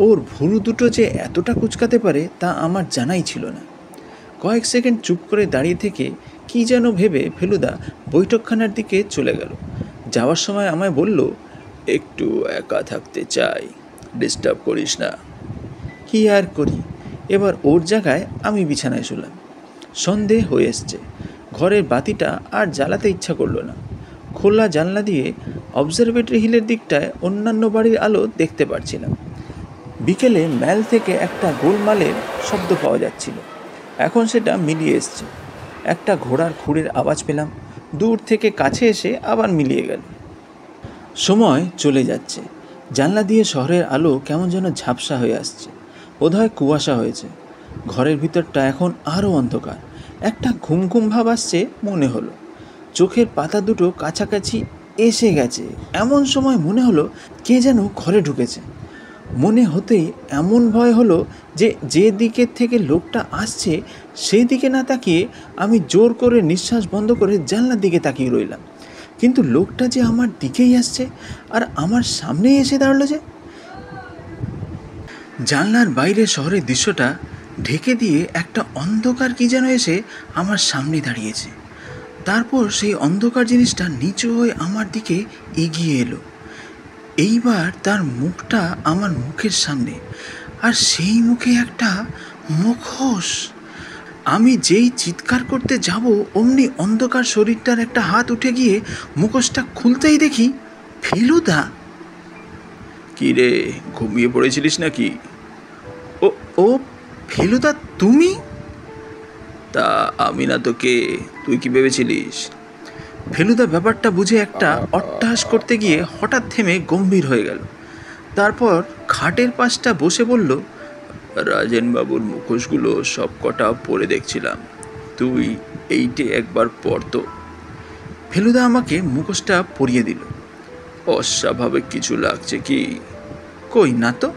ওর ভুরু দুটো যে এতটা কুচকাতে পারে তা আমার জানাই ছিল না। কয়েক সেকেন্ড চুপ করে দাঁড়িয়ে থেকে কী যেন ভেবে ফেলুদা বৈঠকখানার দিকে চলে গেল। যাওয়ার সময় আমায় বলল, একটু একা থাকতে চাই, ডিস্টার্ব করিস না। কি আর করি, এবার ওর জায়গায় আমি বিছানায় শুলাম। সন্ধে হয়ে এসছে, ঘরের বাতিটা আর জ্বালাতে ইচ্ছা করলো না। খোলা জানলা দিয়ে অবজারভেটরি হিলের দিকটায় অন্যান্য বাড়ির আলো দেখতে পারছিলাম। বিকেলে ম্যাল থেকে একটা গোলমালের শব্দ পাওয়া যাচ্ছিল, এখন সেটা মিলিয়ে এসছে। একটা ঘোড়ার খুঁড়ের আওয়াজ পেলাম, দূর থেকে কাছে এসে আবার মিলিয়ে গেল। সময় চলে যাচ্ছে, জানলা দিয়ে শহরের আলো কেমন যেন ঝাপসা হয়ে আসছে, বোধহয় কুয়াশা হয়েছে। ঘরের ভিতরটা এখন আরও অন্ধকার, একটা ঘুম ঘুম ভাব আসছে মনে হলো। চোখের পাতা দুটো কাছাকাছি এসে গেছে, এমন সময় মনে হলো কে যেন ঘরে ঢুকেছে। মনে হতেই এমন ভয় হলো যে দিকের থেকে লোকটা আসছে সেই দিকে না তাকিয়ে আমি জোর করে নিঃশ্বাস বন্ধ করে জানলার দিকে তাকিয়ে রইলাম। কিন্তু লোকটা যে আমার দিকেই আসছে আর আমার সামনেই এসে দাঁড়ালো যে। জানলার বাইরে শহরের দৃশ্যটা ঢেকে দিয়ে একটা অন্ধকার কি যেন এসে আমার সামনে দাঁড়িয়েছে। তারপর সেই অন্ধকার জিনিসটা নিচু হয়ে আমার দিকে এগিয়ে এলো। এইবার তার মুখটা আমার মুখের সামনে, আর সেই মুখে একটা মুখোশ। আমি যেই চিৎকার করতে যাব অমনি অন্ধকার শরীরটার একটা হাত উঠে গিয়ে মুখোশটা খুলতেই দেখি ফেলুদা। কি রে, ঘুমিয়ে পড়েছিলিস নাকি? ও ও ফেলুদা, তুমি? তা আমি না তো কে, তুই কি ভেবেছিলিস? ফেলুদা ব্যাপারটা বুঝে একটা অট্টহাস করতে গিয়ে হঠাৎ থেমে গম্ভীর হয়ে গেল। তারপর খাটের পাশটা বসে বলল, রাজেনবাবুর মুখোশগুলো সব কটা পরে দেখছিলাম, তুই এইটে একবার পরতো। ফেলুদা আমাকে মুখোশটা পরিয়ে দিল। অস্বাভাবিক কিছু লাগছে কি? কই না তো,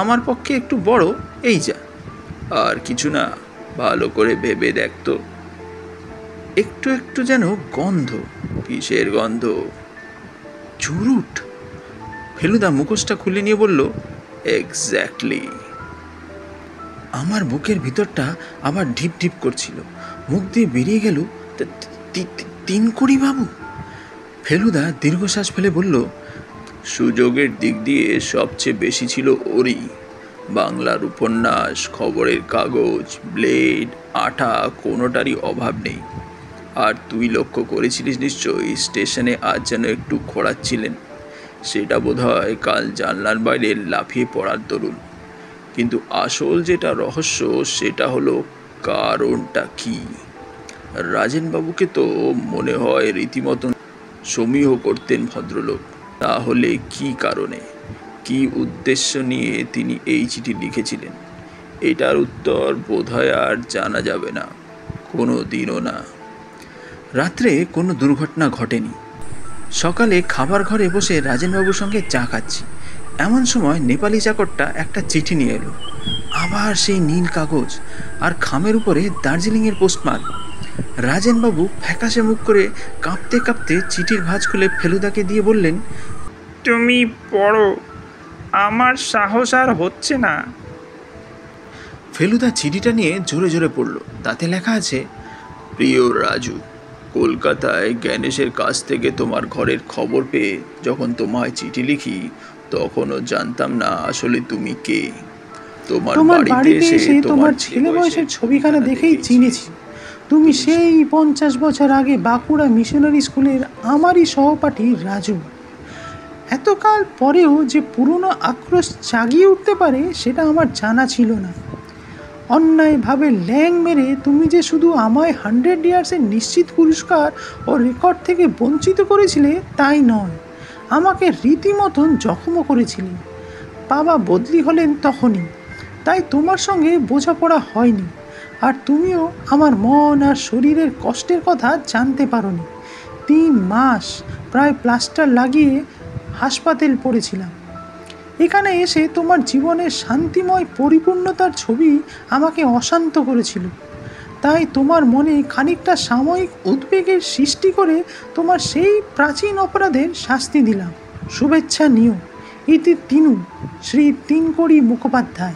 আমার পক্ষে একটু বড়, এই যা। আর কিছু না, ভালো করে ভেবে দেখতো। একটু একটু যেন গন্ধ। কিসের গন্ধ? চুরুট। ফেলুদা মুখোশটা খুলে নিয়ে বলল, এক্স্যাক্টলি। আমার বুকের ভিতরটা আবার ঢিপ ঢিপ করছিল, মুখ দিয়ে বেরিয়ে গেল, 3 কোটি বাবু। ফেলুদা দীর্ঘশ্বাস ফেলে বলল, সুযোগের দিক দিয়ে সবচেয়ে বেশি ছিল ওরই। বাংলার উপন্যাস, খবরের কাগজ, ব্লেড, আঠা, কোনোটারই অভাব নেই। আর তুই লক্ষ্য করেছিলিস নিশ্চয়ই, স্টেশনে আজ যেন একটু খোঁড়াচ্ছিলেন। সেটা বোধহয় কাল জানলার বাইরে লাফিয়ে পড়ার দরুন। কিন্তু আসল যেটা রহস্য সেটা হলো কারণটা কি। রাজেনবাবুকে তো মনে হয় রীতিমতন সমীহ করতেন ভদ্রলোক। তাহলে কি কারণে, কি উদ্দেশ্য নিয়ে তিনি এই চিঠি লিখেছিলেন, এটার উত্তর বোধহয় আর জানা যাবে না, কোনো দিনও না। রাত্রে কোনো দুর্ঘটনা ঘটেনি। সকালে খাবার ঘরে বসে রাজেনবাবুর সঙ্গে চা খাচ্ছি, এমন সময় নেপালি চাকরটা একটা চিঠি নিয়ে এলো। আবার সেই নীল কাগজ, আর খামের উপরে দার্জিলিংয়ের পোস্টমার্ক। রাজেনবাবু ফ্যাকাশে মুখ করে কাঁপতে কাঁপতে চিঠির ভাঁজ খুলে ফেলুদাকে দিয়ে বললেন, তুমি পড়ো, আমার সাহস আর হচ্ছে না। ফেলুদা চিঠিটা নিয়ে জোরে জোরে পড়ল। তাতে লেখা আছে, প্রিয় রাজু, কলকাতায় জ্ঞানেশের কাছ থেকে তোমার ঘরের খবর পেয়ে যখন তোমায় চিঠি লিখি, তখনও জানতাম না আসলে তুমি কে। তোমার বাড়িতে এসে তোমার ছেলে বয়সের ছবিখানা দেখেই চিনেছি। তুমি সেই 50 বছর আগে বাঁকুড়া মিশনারি স্কুলের আমারই সহপাঠী রাজু। এতকাল পরেও যে পুরনো আক্রোশ জাগিয়ে উঠতে পারে সেটা আমার জানা ছিল না। অন্যায়ভাবে ল্যাং মেরে তুমি যে শুধু আমায় 100 ইয়ার্সের নিশ্চিত পুরস্কার ও রেকর্ড থেকে বঞ্চিত করেছিলে তাই নয়, আমাকে রীতিমতন জখমও করেছিলে। বাবা বদলি হলেন তখনই, তাই তোমার সঙ্গে বোঝাপড়া হয়নি, আর তুমিও আমার মন আর শরীরের কষ্টের কথা জানতে পারোনি। 3 মাস প্রায় প্লাস্টার লাগিয়ে হাসপাতাল পড়েছিলাম। এখানে এসে তোমার জীবনের শান্তিময় পরিপূর্ণতার ছবি আমাকে অশান্ত করেছিল, তাই তোমার মনে খানিকটা সাময়িক উদ্বেগের সৃষ্টি করে তোমার সেই প্রাচীন অপরাধের শাস্তি দিলাম। শুভেচ্ছা নিও, ইতি তিনু শ্রী তিনকড়ি মুখোপাধ্যায়।